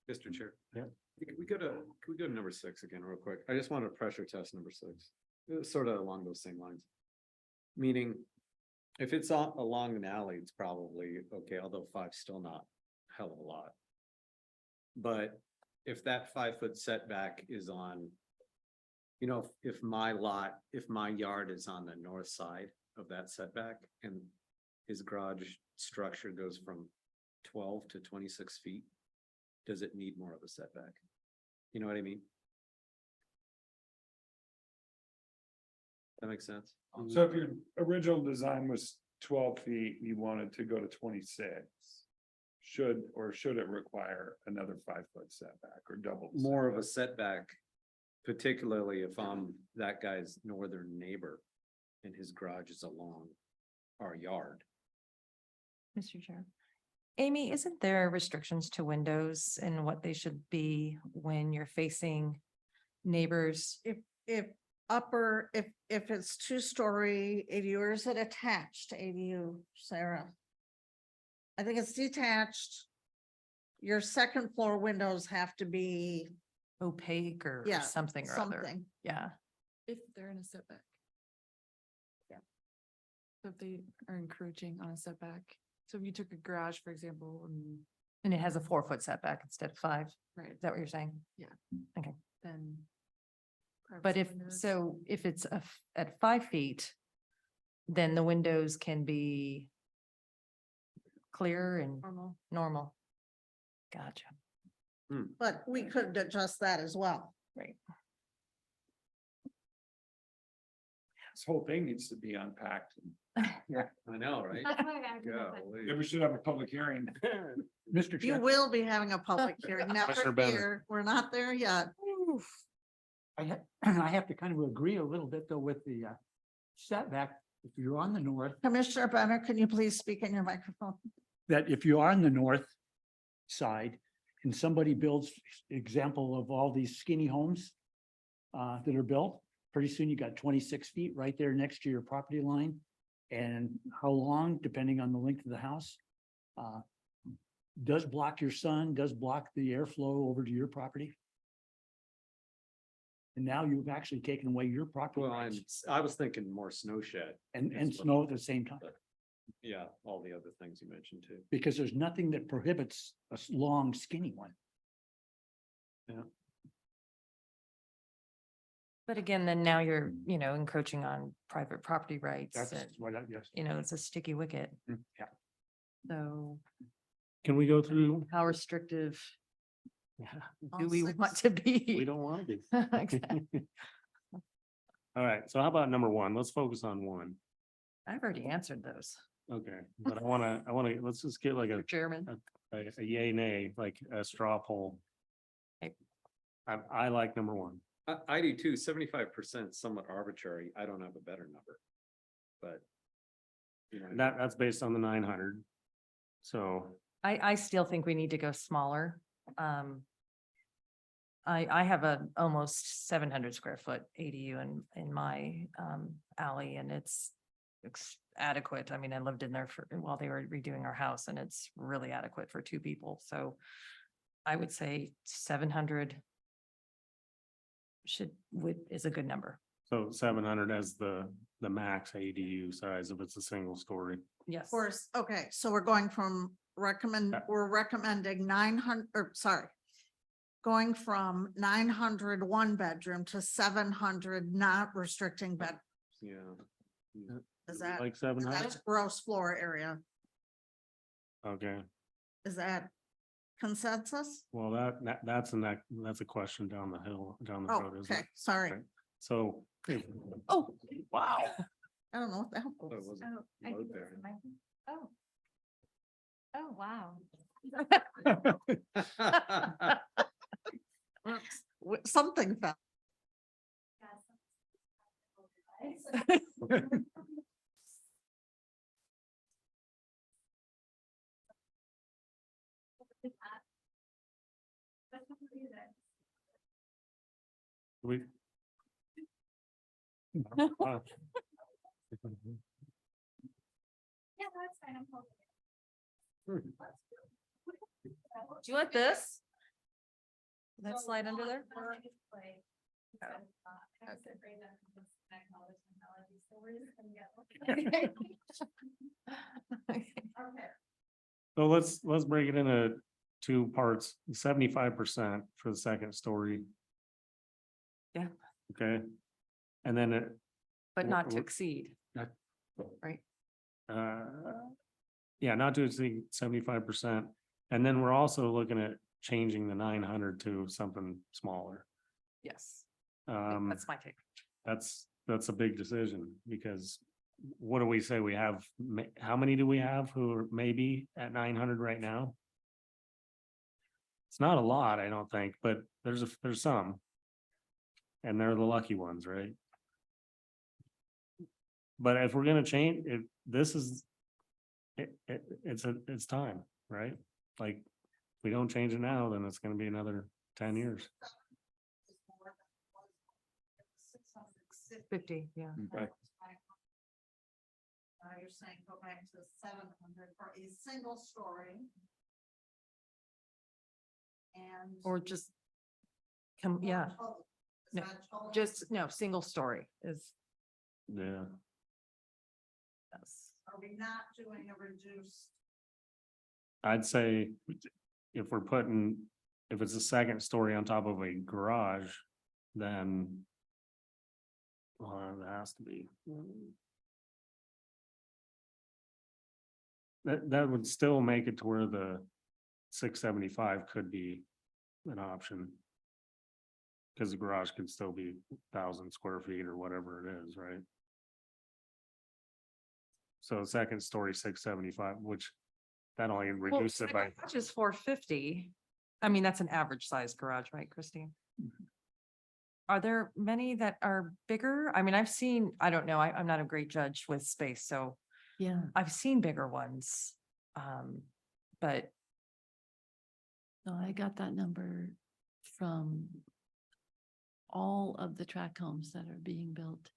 Mr. Chair. Yeah. Can we go to number 6 again real quick? I just want to pressure test number 6. Sort of along those same lines. Meaning, if it's along an alley, it's probably okay, although 5's still not a hell of a lot. But if that 5-foot setback is on, if my yard is on the north side of that setback and his garage structure goes from 12 to 26 feet, does it need more of a setback? You know what I mean? That makes sense? So if your original design was 12 feet, you wanted to go to 26. Should it require another 5-foot setback or double? the More of a setback? setback, particularly if I'm that guy's northern neighbor and his garage is along our yard. Mr. Chair. Amy, isn't there restrictions to windows and what they should be when you're facing neighbors? if if it's 2-story ADU, or is it attached ADU, Sarah? I think it's detached. Your second floor windows have to be, Opaque or yeah, something or other. something. Yeah. If they're in a setback. Yeah. So if they are encroaching on a setback, so if you took a garage, for example, And it has a 4-foot setback instead of 5. right, Is that what you're saying? then. But privacy if, windows- so if it's at 5 feet, then the windows can be clear and Normal. normal. Gotcha. But we could adjust that as well. Right. This whole thing needs to be unpacked. I know, right? That's why I agree with it. Golly. Maybe we should have a public hearing. Mr. You Chair, will be having a public hearing, never Commissioner Bennett. fear, we're not there yet. I have to kind of agree a little bit though with the setback. If you're on the north, Commissioner Benner, can you please speak in your microphone? that if you are on the north side and somebody builds example of all these skinny homes that are built, pretty soon you got 26 feet right there next to your property line. And how long, depending on the length of the house, does block your sun, does block the airflow over to your property. And now you've actually taken away your property Well, rights I was thinking more snow shed. and snow at the same time. Yeah, all the other things you mentioned too. Because there's nothing that prohibits a long skinny one. But again, then now you're, encroaching on private property rights. That's and, what I, yes. It's a sticky wicket. Yeah. So Can we go through? how restrictive Yeah, do All we six. want to we be? don't want to be. Exactly. All right, so how about number 1? Let's focus on 1. I've already answered those. Okay, but let's just get like Chairman. a yay, nay, like a straw poll. Okay. I like number 1. I do too. 75% somewhat arbitrary. I don't have a better number. But. You know, That's based on the 900. So, I still think we need to go smaller. I have a almost 700 square foot ADU in my alley, and it's adequate. I mean, I lived in there while they were redoing our house, and it's really adequate for 2 people. So I would say 700 is a good number. so 700 as the max ADU size if it's a single story. Yes. Of course, okay, so we're going from we're recommending 900, or sorry. Going from 900 1-bedroom to 700 not restricting bed, Yeah. is that, Like 700? that's gross floor area, Okay, is that consensus? well, that's a question down the hill, down the Oh, road, isn't okay, it? sorry, Right. So. Oh, Wow. I don't know what the hell. Oh, it wasn't Oh, I load think bearing. it's my- Oh. Oh, wow. Something fell. We. Yeah, that's fine. I'm holding it. do you like this? That slide under there? So let's break it into 2 parts, 75% for the second story. Yeah. Okay. And then But not to Wh- exceed. Not- Right? yeah, not to exceed 75%. And then we're also looking at changing the 900 to something smaller. Yes. That's my take. a big decision because what do we say? We have, how many do we have who are maybe at 900 right now? It's not a lot, I don't think, but there's some. And they're the lucky ones, right? But if we're gonna change, it's time, right? Like, if we don't change it now, then it's gonna be another 10 years. 50, yeah. Right. You're saying go back to 700 for a single story. And. Or just come, yeah, total. Is No, that total? just, no, single story is, Yeah, yes. Are we not doing a reduced? I'd say if we're putting, if it's a second story on top of a garage, then. Well, it has to be. That would still make it to where the 675 could be an option. Cause the garage could still be 1,000 square feet or whatever it is, right? So second story 675, which that only Well, reduces it the by, garage is 450. I mean, that's an average size garage, right, Christine? Are there many that are bigger? I mean, I've seen, I don't know, I'm not a great judge with space, so Yeah, I've seen bigger ones. But so I got that number from all of the tract homes that are being built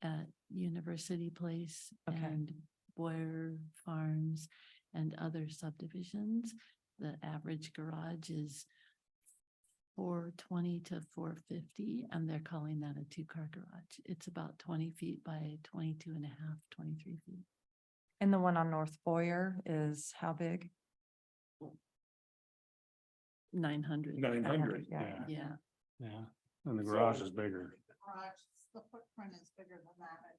at University Place Okay. and Boyer Farms and other subdivisions. The average garage is 420 to 450, and they're calling that a 2-car garage. It's about 20 feet by 22 and a half, 23 feet. and the one on North Boyer is how big? 900. 900. Yeah. yeah, Yeah, yeah, and the garage is bigger. Garage, the footprint is bigger than that.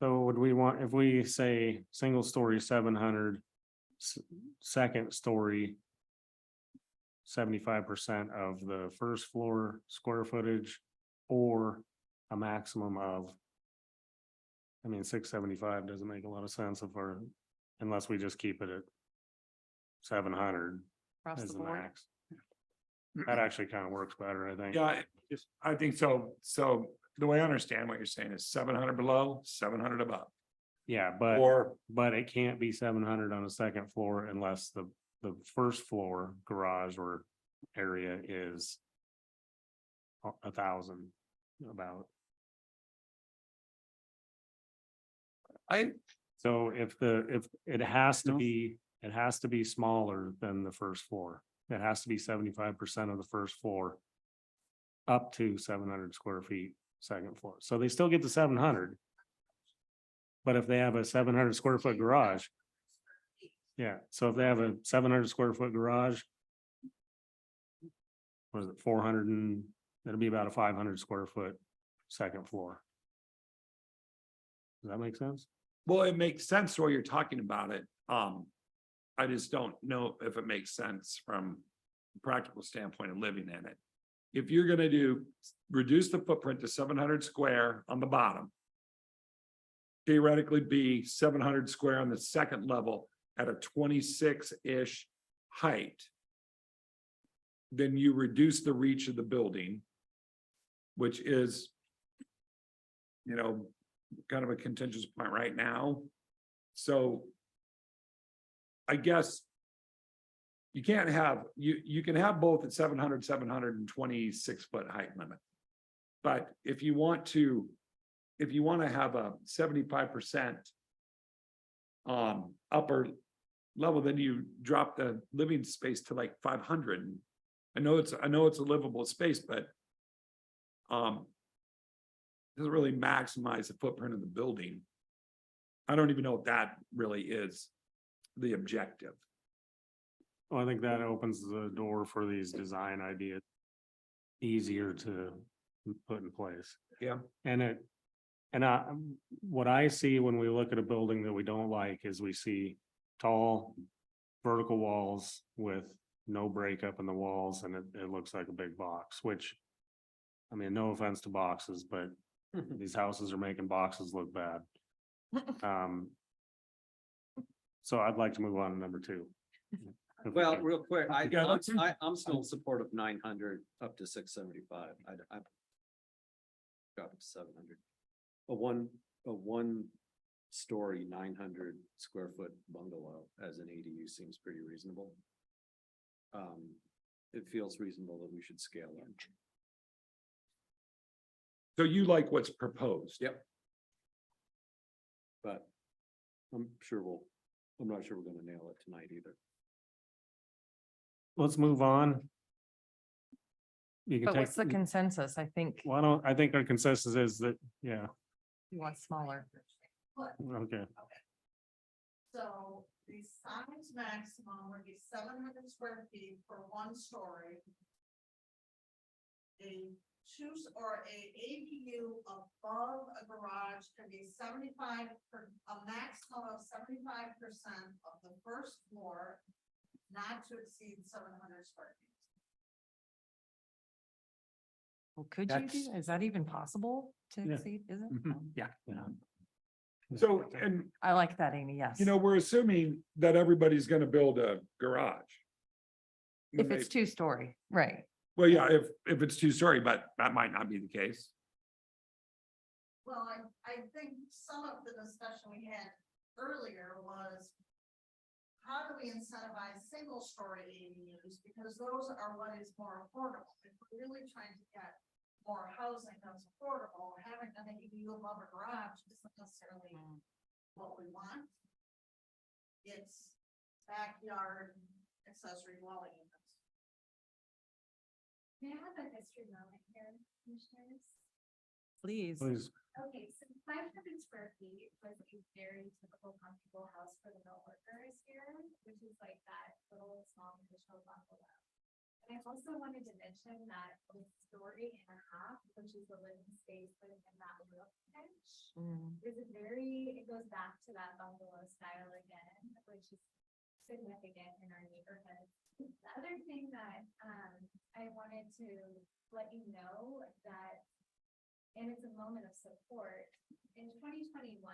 So would we want, if we say single story 700, second story 75% of the first floor square footage, or a maximum of. I mean, 675 doesn't make a lot of sense if we're, unless we just keep it at 700 Across as the the board. max. That actually kind of works better, I think. Yeah, I think so. So the way I understand what you're saying is 700 below, 700 above. Yeah, Or but it can't be 700 on a second floor unless the first floor garage or area is 1,000 about. So if it has to No. be, it has to be smaller than the first floor. It has to be 75% of the first floor. Up to 700 square feet, second floor. So they still get the 700. But if they have a 700 square foot garage. Yeah, so if they have a 700 square foot garage. What is it, 400 and, that'll be about a 500 square foot second floor. Does that make sense? Well, it makes sense the way you're talking about it. I just don't know if it makes sense from a practical standpoint of living in it. If you're gonna reduce the footprint to 700 square on the bottom. Theoretically be 700 square on the second level at a 26-ish height. Then you reduce the reach of the building. Which is. Kind of a contentious point right now. So. I guess. You can't have, you can have both at 700, 726-foot height limit. But if you want to have a 75%. Upper level, then you drop the living space to like 500. I know it's a livable space, but. Doesn't really maximize the footprint of the building. I don't even know if that really is the objective. Well, I think that opens the door for these design ideas. Easier to put in place. Yeah. And what I see when we look at a building that we don't like is we see tall vertical walls with no breakup in the walls, and it looks like a big box, which. I mean, no offense to boxes, but these houses are making boxes look bad. So I'd like to move on to number 2. Well, real quick, Yeah, let's- I'm still in support of 900 up to 675. I drop it to 700. A one story 900 square foot bungalow as an ADU seems pretty reasonable. It feels reasonable that we should scale it. So you like what's proposed? Yep. But I'm not sure we're gonna nail it tonight either. Let's move on. You can But take, what's the consensus? I think I think our consensus is that, yeah, you want smaller. okay. So the size maximum would be 700 square feet for 1 story. A ADU above a garage can be 75 per, a maximum of 75% of the first floor, not to exceed 700 square feet. Well, could you do, That's- is that even possible to Yeah. exceed, is it? Mhm, yeah. So, and I like that, Amy, yes. you know, we're assuming that everybody's gonna build a garage. If it's 2-story, right? Well, yeah, if it's 2-story, but that might not be the case. Well, I think some of the discussion we had earlier was how do we incentivize single-story ADUs? Because those are what is more affordable. If we're really trying to get more housing that's affordable, having an ADU above a garage isn't necessarily what we want. It's backyard accessory dwelling units. May I have a history moment here, commissioners? Please. Please, Okay, so 500 square feet was a very typical comfortable house for the mill workers here, which is like that little small traditional bungalow. And I also wanted to mention that a 1.5 stories, which is the living space within that roof pitch, is it goes back to that bungalow style again, which is significant in our neighborhood. The other thing that I wanted to let you know that, and it's a moment of support, in 2021,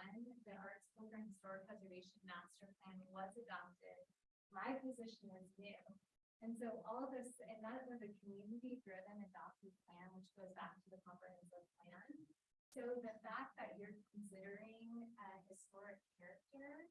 the Arts Program Historic Preservation Master Plan was adopted. My position is new. And so all of this, and that was a community-driven adopted plan, which goes back to the comprehensive plan. So the fact that you're considering a historic character,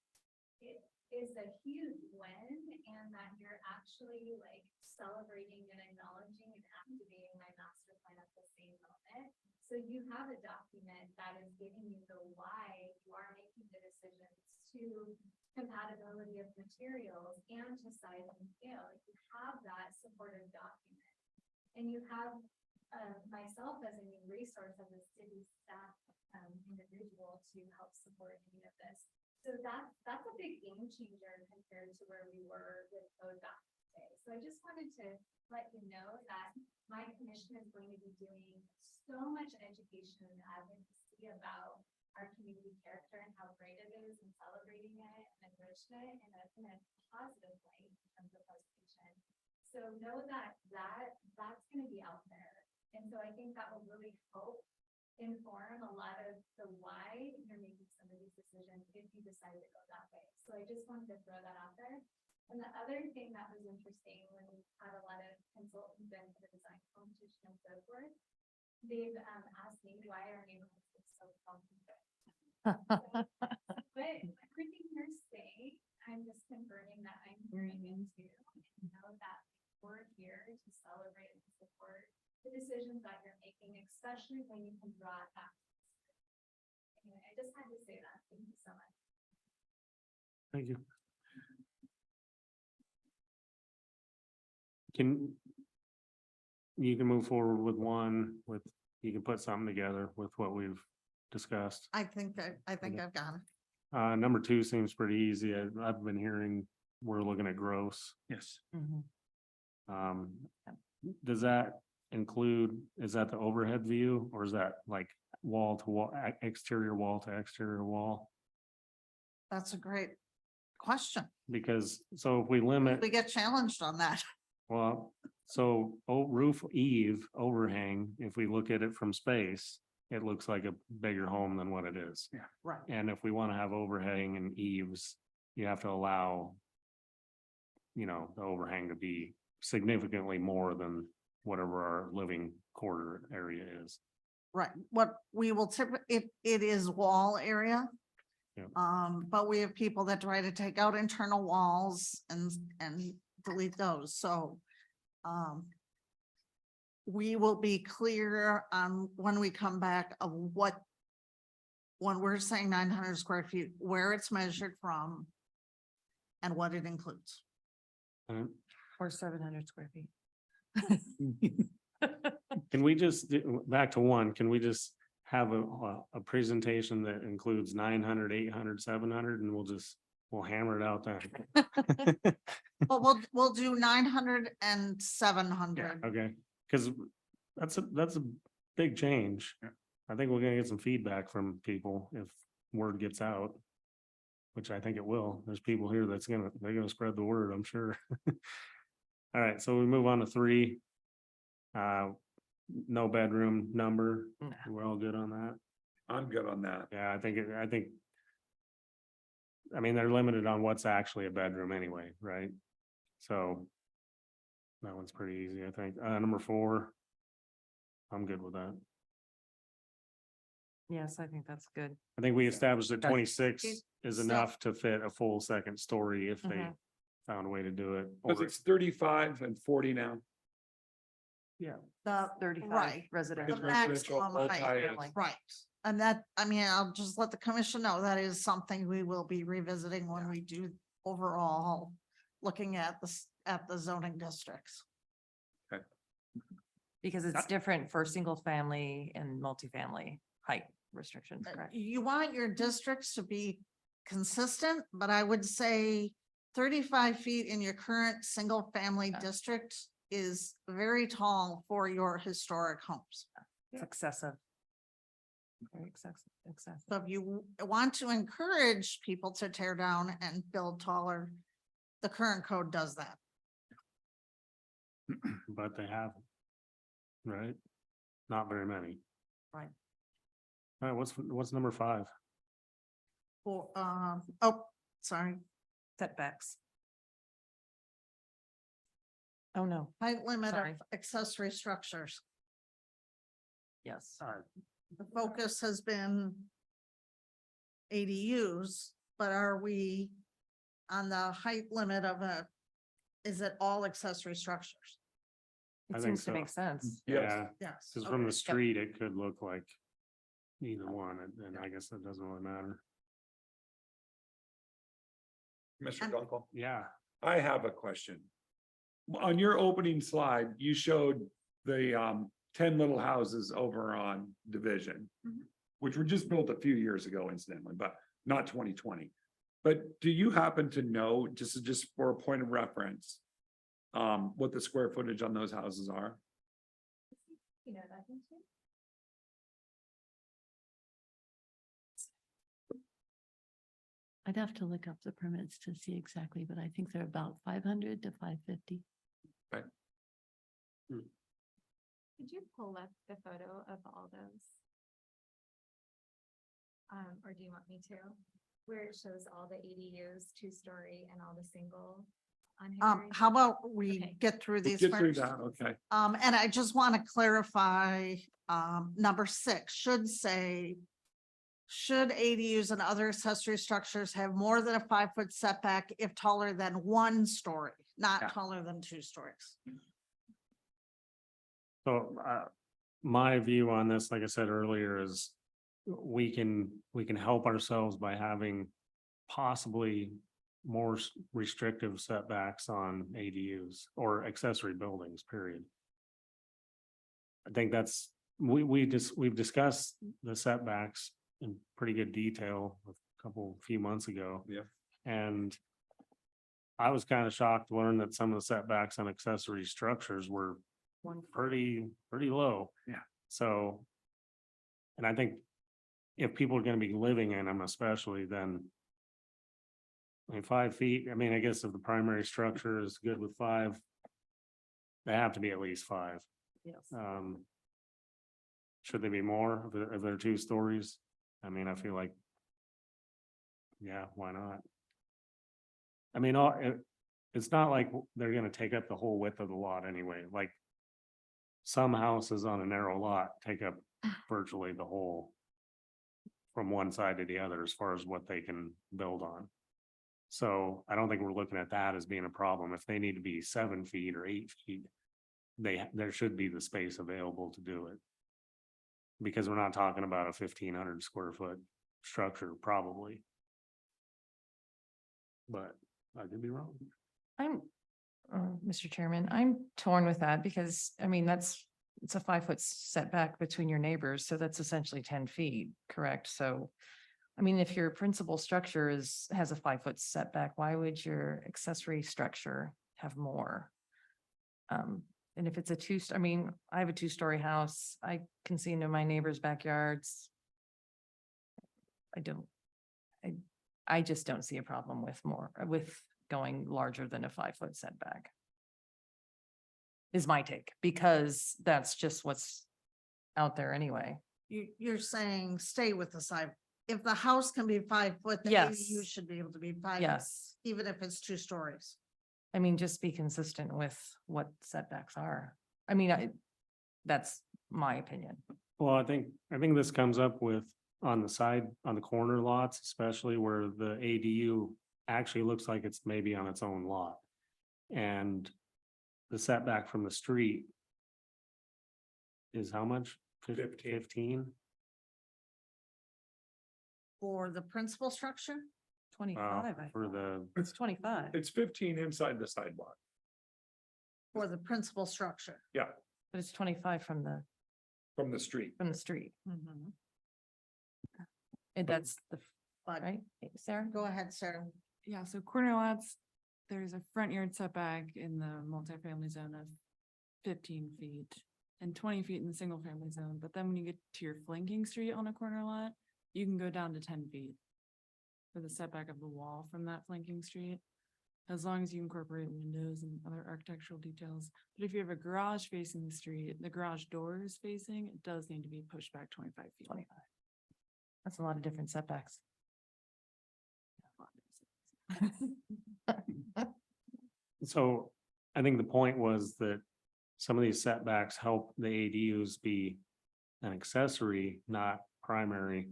it is a huge win, and that you're actually like celebrating and acknowledging and activating my master plan at the same moment. So you have a document that is giving you the why you are making the decisions to compatibility of materials and to size and scale. You have that supportive document. And you have myself as a new resource as a city staff individual to help support any of this. So that's a big game changer compared to where we were with code back today. So I just wanted to let you know that my commission is going to be doing so much education and advocacy about our community character and how great it is, and celebrating it and enriching it in a positive way in terms of presentation. So know that that's going to be out there. And so I think that will really help inform a lot of the why you're making some of these decisions if you decide to go that way. So I just wanted to throw that out there. And the other thing that was interesting when we had a lot of consultants in for the design competition and so forth, they've asked me why our neighborhood is so comfortable. But everything you're saying, I'm just confirming that I'm hearing into, and know that we're here to celebrate and support the decisions that you're making, especially when you can draw it back. Anyway, I just had to say that. Thank you so much. thank you. You can move forward with you can put something together with what we've discussed. I think I've got it. Number 2 seems pretty easy. I've been hearing, we're looking at gross. Yes. Does that include, is that the overhead view, or is that like wall to wall, exterior wall to exterior wall? That's a great question. Because, so if we limit, We get challenged on that. well, so roof eave overhang, if we look at it from space, it looks like a bigger home than what it is. Yeah. Right. And if we want to have overhang and eaves, you have to allow, the overhang to be significantly more than whatever our living quarter area is. Right, what we will it is wall area. Yeah. But we have people that try to take out internal walls and delete those, so. we will be clear on when we come back of what, when we're saying 900 square feet, where it's measured from and what it includes. Or 700 square feet. Can we just, back to one, can we just have a presentation that includes 900, 800, 700, and we'll hammer it out there. But we'll do 900 and 700. Okay, because that's a big change. I think we're gonna get some feedback from people if word gets out. Which I think it will. There's people here they're gonna spread the word, I'm sure. All right, so we move on to 3. No bedroom number. No. We're all good on that. I'm good on that. Yeah, I mean, they're limited on what's actually a bedroom anyway, right? So. That one's pretty easy, I think. Number 4. I'm good with that. Yes, I think that's good. I think we established that Okay. 26 is So- enough to fit a full second story if they Mhm. found a way to do it. Because Or- it's 35 and 40 now. Yeah, The 35 right, the residential. Because residential maximum height, multi is- right. And that, I mean, I'll just let the commission know that is something we will be revisiting when we do overall, looking at at the zoning districts. Because it's different for single family and multifamily height restrictions, correct? You want your districts to be consistent, but I would say 35 feet in your current single-family district is very tall for your historic homes. It's excessive. Very excessive. So if you want to encourage people to tear down and build taller, the current code does that. but they haven't. Right? Not very many. Right. All right, what's number 5? For, oh, sorry, Setbacks. Oh, no, height limit of Sorry. accessory structures. yes. The focus has been ADUs, but are we on the height limit of is it all accessory structures? I It think seems to make so. sense. Yeah, Yes. because from the Okay. street, it could look like either one, and I guess that doesn't really matter. Mr. And- Dunkel, Yeah, I have a question. On your opening slide, you showed the 10 little houses over on Division, Mhm. which were just built a few years ago incidentally, but not 2020. But do you happen to know, just for a point of reference, what the square footage on those houses are? You know that, don't you? I'd have to look up the permits to see exactly, but I think they're about 500 to 550. Could you pull up the photo of all those? Or do you want me to? Where it shows all the ADUs, 2-story and all the single on Hickory? How about we Okay. get through these Get through first? that, okay. And I just want to clarify, number 6 should say, should ADUs and other accessory structures have more than a 5-foot setback if taller than 1 story, not Yeah. taller than 2 stories? so, my view on this, like I said earlier, is we can help ourselves by having possibly more restrictive setbacks on ADUs or accessory buildings, period. I think we've discussed the setbacks in pretty good detail a few months ago. Yeah. And I was kind of shocked to learn that some of the setbacks on accessory structures were pretty low. Yeah. So, and I think if people are gonna be living in them especially, then I mean, 5 feet, I mean, I guess if the primary structure is good with 5, they have to be at least 5. Yes. Should they be more if they're 2 stories? I mean, I feel like, yeah, why not? I mean, it's not like they're gonna take up the whole width of the lot anyway, like some houses on a narrow lot take up virtually the whole from one side to the other as far as what they can build on. So I don't think we're looking at that as being a problem. If they need to be 7 feet or 8 feet, there should be the space available to do it. Because we're not talking about a 1,500 square foot structure, probably. But I could be wrong. I'm, Mr. Chairman, I'm torn with that because, I mean, it's a 5-foot setback between your neighbors, so that's essentially 10 feet, correct? So, I mean, if your principal structure has a 5-foot setback, why would your accessory structure have more? And if it's I mean, I have a 2-story house, I can see into my neighbors' backyards. I just don't see a problem with going larger than a 5-foot setback. Is my take, because that's just what's out there anyway. You're saying stay with the side. If the house can be 5 foot, the Yes. ADU should be able to be 5. Yes, Even if it's 2 stories. I mean, just be consistent with what setbacks are. I mean, that's my opinion. Well, I think this comes up with on the corner lots, especially where the ADU actually looks like it's maybe on its own lot. And the setback from the street is how much? 15? For the principal structure, 25, For the, it's 25. It's 15 inside the sidewalk. for the principal structure. Yeah, But it's 25 from the street. street. Mm-hmm. And that's But right, Sarah? go ahead, Sarah. Yeah, so corner lots, there's a front yard setback in the multifamily zone of 15 feet and 20 feet in the single family zone. But then when you get to your flanking street on a corner lot, you can go down to 10 feet for the setback of the wall from that flanking street, as long as you incorporate windows and other architectural details. But if you have a garage facing the street, the garage doors facing, it does need to be pushed back 25 feet. 25. That's a lot of different setbacks. so I think the point was that some of these setbacks help the ADUs be an accessory, not primary.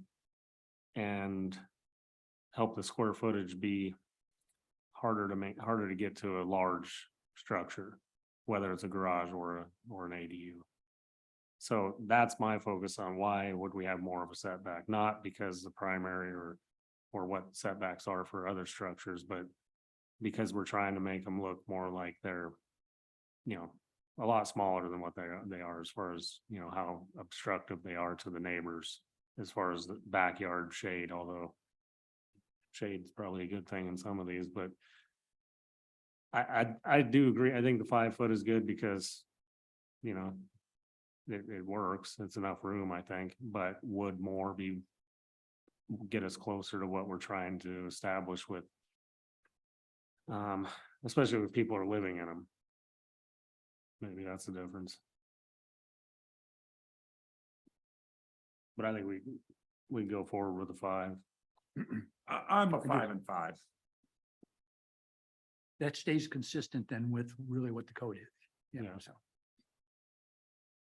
And help the square footage be harder to get to a large structure, whether it's a garage or an ADU. So that's my focus on why would we have more of a setback, not because the primary or what setbacks are for other structures, but because we're trying to make them look more like they're, a lot smaller than what they are as far as, how obstructive they are to the neighbors as far as the backyard shade, although shade's probably a good thing in some of these, but I do agree. I think the 5 foot is good because, it works. It's enough room, I think, but would more get us closer to what we're trying to establish with, especially if people are living in them. Maybe that's the difference. But I think we go forward with the 5. I'm a 5 and 5. That stays consistent then with really what the code is. You know, Yeah. so.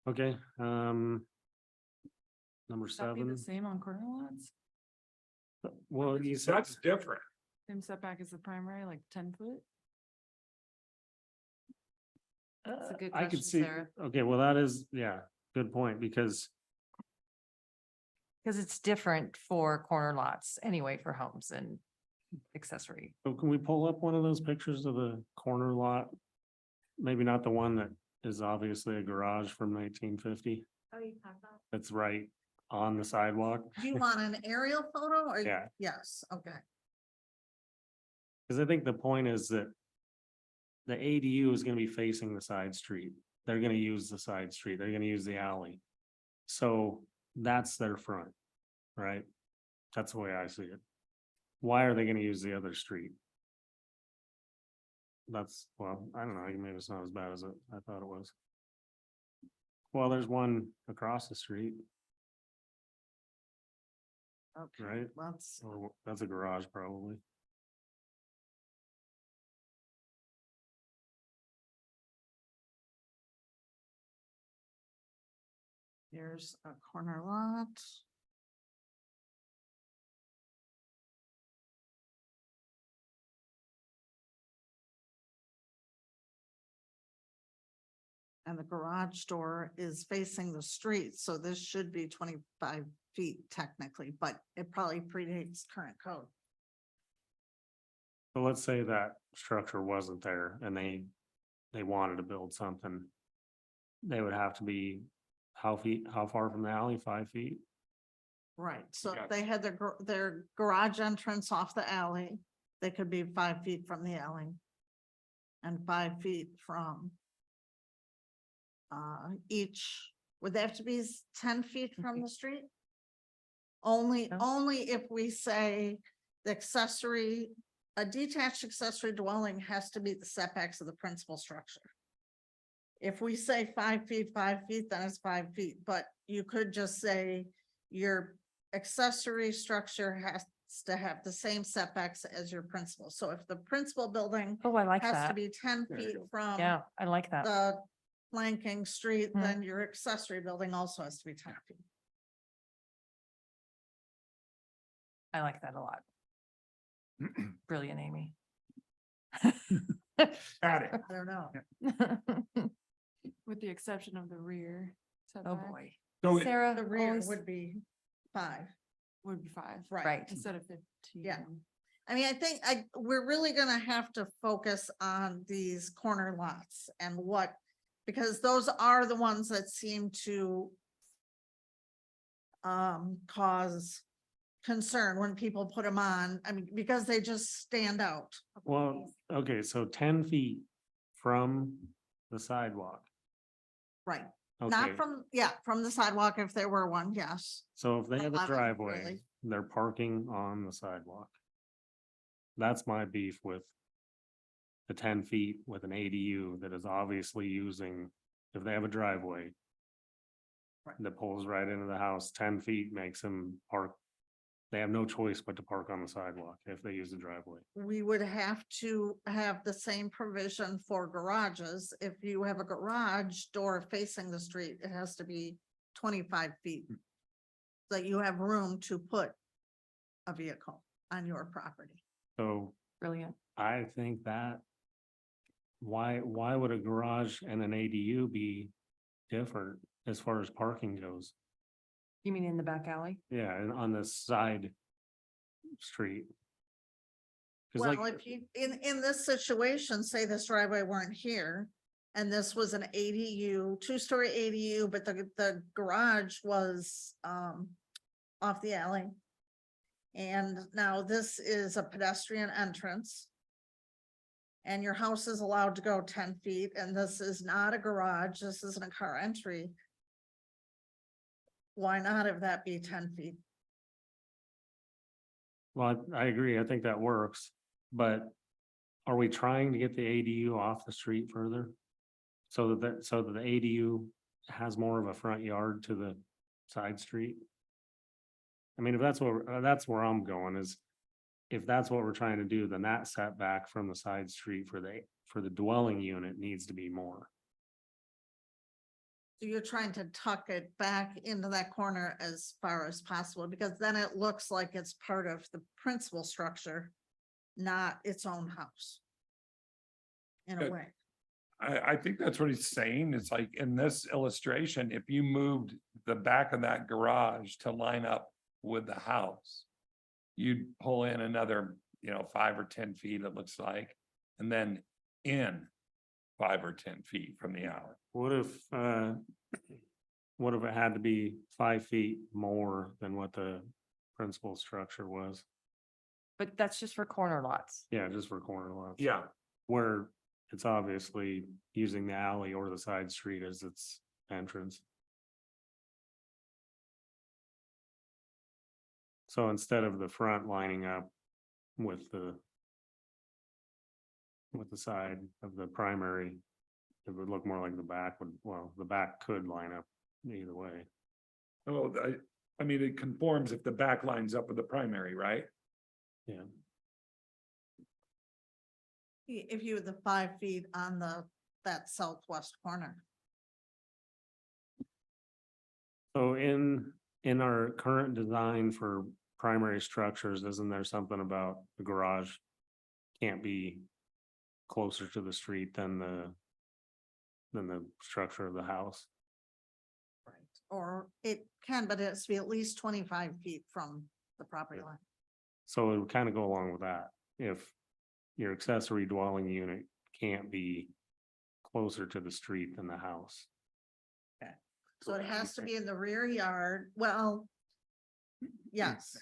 Okay, number Would that be 7. the same on corner lots? Well, you said, That's different. Same setback as the primary, like 10 foot? That's a good I could question, see, Sarah. okay, well, that is, yeah, good point, because It's different for corner lots anyway, for homes and accessory. so can we pull up one of those pictures of the corner lot? Maybe not the one that is obviously a garage from 1950. Oh, you talked about. That's right on the sidewalk. Do you want an aerial photo or? Yeah. Yes, okay. Because I think the point is that the ADU is gonna be facing the side street. They're gonna use the side street. They're gonna use the alley. So that's their front, right? That's the way I see it. Why are they gonna use the other street? Well, I don't know, maybe it's not as bad as I thought it was. Well, there's one across the street, Okay, right? let's, Or that's a garage probably. here's a corner lot. And the garage door is facing the street, so this should be 25 feet technically, but it probably predates current code. So let's say that structure wasn't there and they wanted to build something. They would have to be how far from the alley? 5 feet? Right, so if Gotcha. they had their garage entrance off the alley, they could be 5 feet from the alley. And 5 feet from each, would they have to be 10 feet from the street? Only, No. only if we say the accessory, a detached accessory dwelling has to meet the setbacks of the principal structure. If we say 5 feet, then it's 5 feet, but you could just say your accessory structure has to have the same setbacks as your principal. So if the principal building Oh, I like has to that. be 10 There you feet go. from Yeah, I like that. the flanking street, Hmm. then your accessory building also has to be 10 feet. I like that a lot. Brilliant, Amy. Got it. I don't know. With the exception of the rear Oh, setback boy. So Sarah, The rear always, would be 5, would be 5. right? Instead of 15. Yeah. I mean, I think we're really gonna have to focus on these corner lots and what, because those are the ones that seem to cause concern when people put them on, I mean, because they just stand out. Well, okay, so 10 feet from the sidewalk. Right, Okay, not from, yeah, from the sidewalk if there were one, yes. so if they have a 11, driveway, really. they're parking on the sidewalk. That's my beef with the 10 feet with an ADU that is obviously using, if they have a driveway Right. that pulls right into the house, 10 feet makes them park. They have no choice but to park on the sidewalk if they use the driveway. We would have to have the same provision for garages. If you have a garage door facing the street, it has to be 25 feet. So you have room to put a vehicle on your property. So brilliant. I think that why would a garage and an ADU be different as far as parking goes? You mean in the back alley? Yeah, and on the side street. 'Cause Well, like, if you, in this situation, say this driveway weren't here. And this was an ADU, 2-story ADU, but the garage was off the alley. And now this is a pedestrian entrance. And your house is allowed to go 10 feet, and this is not a garage, this isn't a car entry. Why not have that be 10 feet? well, I agree. I think that works, but are we trying to get the ADU off the street further? So that the ADU has more of a front yard to the side street? I mean, if that's that's where I'm going is, if that's what we're trying to do, then that setback from the side street for the dwelling unit needs to be more. So you're trying to tuck it back into that corner as far as possible, because then it looks like it's part of the principal structure, not its own house. In a Good. way, I think that's what he's saying. It's like in this illustration, if you moved the back of that garage to line up with the house, you'd pull in another, 5 or 10 feet, it looks like, and then in 5 or 10 feet from the alley. What if it had to be 5 feet more than what the principal structure was? But that's just for corner lots. Yeah, just for corner lots. Yeah. Where it's obviously using the alley or the side street as its entrance. So instead of the front lining up with the side of the primary, it would look more like the back would, well, the back could line up either way. Oh, I mean, it conforms if the back lines up with the primary, right? Yeah. if you had the 5 feet on that southwest corner. So in our current design for primary structures, isn't there something about the garage can't be closer to the street than the than the structure of the house. Or it can, but it has to be at least 25 feet from the property line. So it would kind of go along with that. If your accessory dwelling unit can't be closer to the street than the house. So it has to be in the rear yard. Well, yes.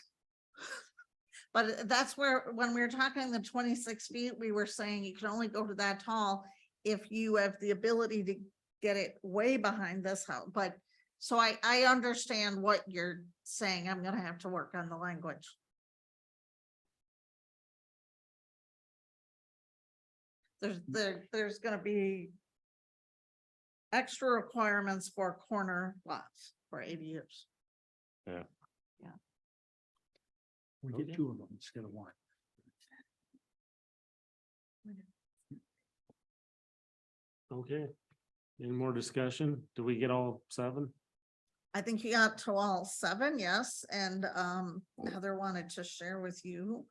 But that's where, when we were talking the 26 feet, we were saying you can only go to that tall if you have the ability to get it way behind this house. But so I understand what you're saying. I'm gonna have to work on the language. There's gonna be extra requirements for corner lots for ADUs. We did two of them instead of one. Okay. Any more discussion? Do we get all 7? I think you got to all 7, yes, and Heather wanted to share with you.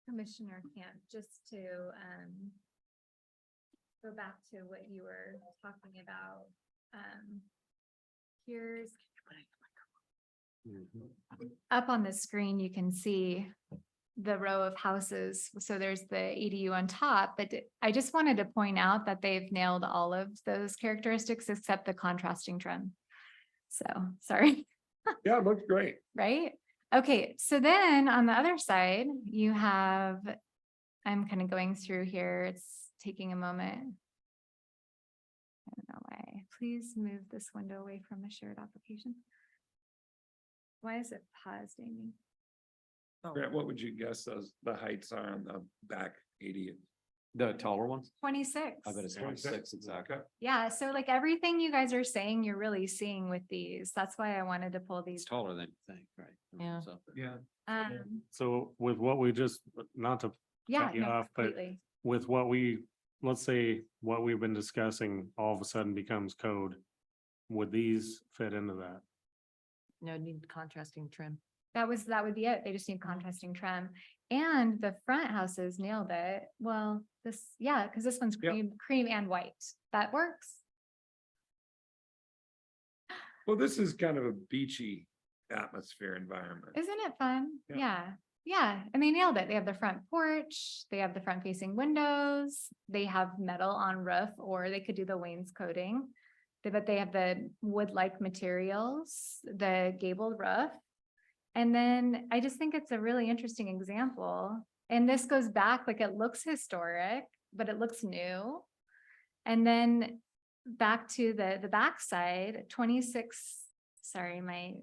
Commissioner Camp, just to go back to what you were talking about. Here's up on the screen, you can see the row of houses. So there's the ADU on top, but I just wanted to point out that they've nailed all of those characteristics except the contrasting trim. So, sorry. Yeah, it looks great. Right? Okay, so then on the other side, you have, I'm kind of going through here, it's taking a moment. I don't know why. Please move this window away from the shared application. Why is it paused, Amy? Grant, what would you guess the heights are on the back 80? The taller ones? 26. I bet it's 26 exactly. Yeah, so like everything you guys are saying, you're really seeing with these. That's why I wanted to pull It's these. taller than you think, right? Yeah. So, Yeah. So with what we just, not to Yeah, cut you no, off, but completely. with what we, let's say what we've been discussing all of a sudden becomes code. Would these fit into that? No, need contrasting trim. That would be it. They just need contrasting trim. And the front houses nailed it. Well, because this one's Yep. cream and white. That works. Well, this is kind of a beachy atmosphere environment. Isn't it fun? Yeah. Yeah. Yeah. And they nailed it. They have the front porch, they have the front facing windows, they have metal on roof, or they could do the wainscoting. But they have the wood-like materials, the gabled roof. And then I just think it's a really interesting example. And this goes back, like it looks historic, but it looks new. And then back to the backside, 26, sorry, my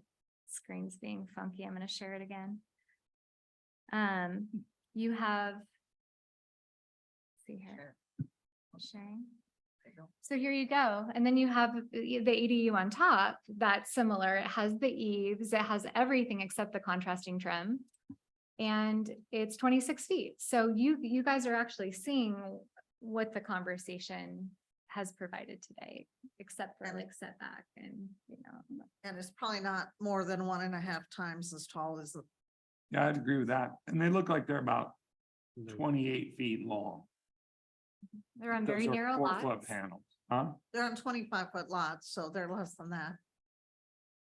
screen's being funky. I'm gonna share it again. You have, see here, sharing. So here you go. And then you have the ADU on top. That's similar. It has the eaves, it has everything except the contrasting trim. And it's 26 feet. So you guys are actually seeing what the conversation has provided today, except for like setback and, And it's probably not more than 1.5 times as tall as the, Yeah, I'd agree with that. And they look like they're about 28 feet long. they're on very Those are narrow 4-foot lots. panels, huh? they're on 25-foot lots, so they're less than that.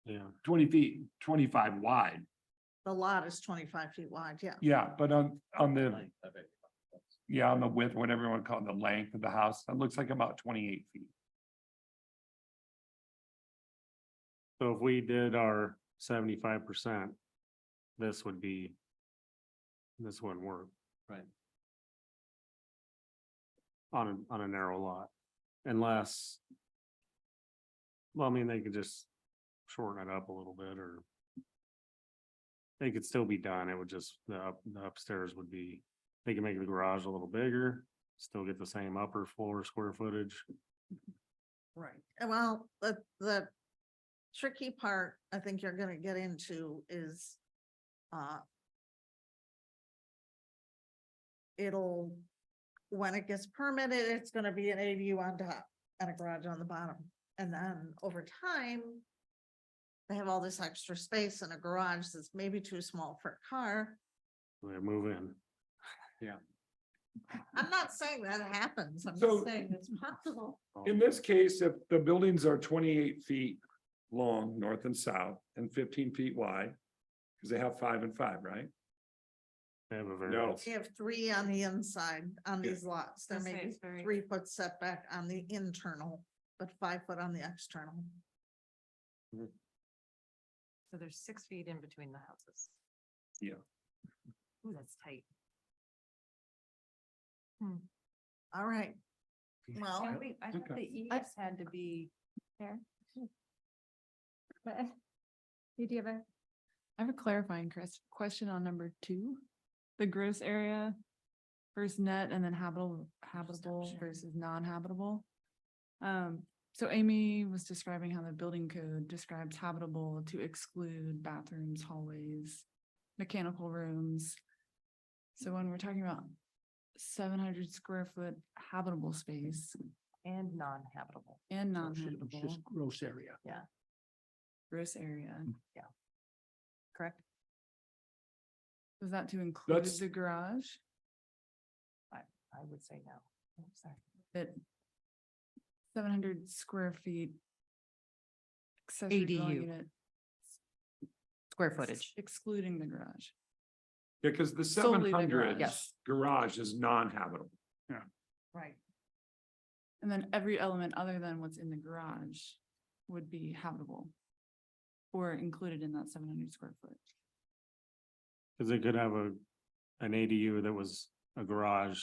Yeah. 20 feet, 25 wide. The lot is 25 feet wide, yeah. Yeah, but on the, yeah, on the width, whatever you want to call it, the length of the house, it looks like about 28 feet. So if we did our 75%, this wouldn't work. Right. On a narrow lot, unless. Well, I mean, they could just shorten it up a little bit, or. They could still be done. It would just, the upstairs would be, they can make the garage a little bigger, still get the same upper floor square footage. Right. And well, the tricky part I think you're gonna get into is it'll, when it gets permitted, it's gonna be an ADU on top and a garage on the bottom. And then over time, they have all this extra space in a garage that's maybe too small for a car. They move in. I'm not saying that happens. I'm So- just saying it's possible. In this case, if the buildings are 28 feet long, north and south, and 15 feet wide, because they have 5 and 5, right? They have a No. variance. We have 3 on the inside on Yeah. these lots. There I'd say may be it's very- 3-foot setback on the internal, but 5 foot on the external. So there's 6 feet in between the houses. Yeah. Ooh, that's tight. All right. Well, I thought Okay. the eaves had to be. There. But did you have a? I have a clarifying question on number 2. The gross area versus net and then habitable versus non-habitable. So Amy was describing how the building code describes habitable to exclude bathrooms, hallways, mechanical rooms. So when we're talking about 700 square foot habitable space And non-habitable. and So it's non-habitable just gross area. gross area, Correct? was that to include That's- the garage? I would say no. Oh, sorry. That 700 square feet. accessory dwelling ADU. unit Square footage. excluding the garage. Yeah, because the Solely the 700 garage. Yes. garage is non-habitable. right. And then every element other than what's in the garage would be habitable. Or included in that 700 square foot. Cause they could have an ADU that was a garage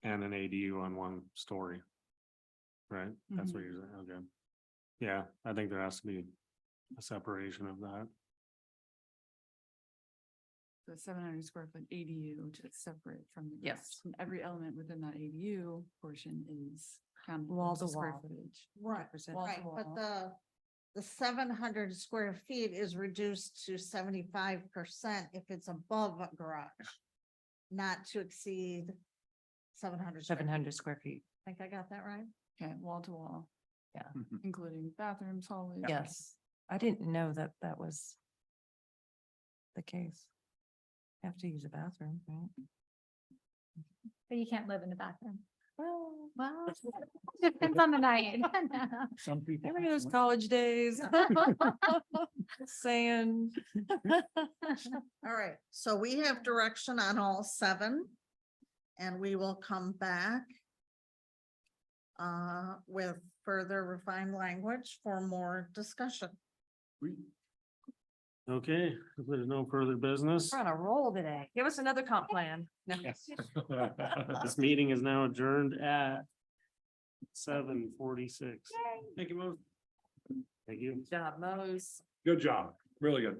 and an ADU on one story. Right? That's what you're saying, okay. Yeah, I think there has to be a separation of that. The 700 square foot ADU, which is separate from the. Yes. garage. And every element within that ADU portion is countable Wall to to square wall. footage. Right, 100% right, wall. but the 700 square feet is reduced to 75% if it's above a garage. Not to exceed 700. square feet. 700 square feet. Think I got that right? Okay, wall to wall. Yeah. Including bathrooms, hallways. Yes. I didn't know that that was the case. Have to use a bathroom, right? But you can't live in the bathroom. Well, Depends on the night. Some people. remember those college days? Saying. All right, so we have direction on all 7. And we will come back with further refined language for more discussion. Okay, if there's no further business, We're on a roll today. Give us another comp plan. No. this meeting is now adjourned at 7:46. Thank you, Mo. Thank you. Job, Mose. Good job, really good.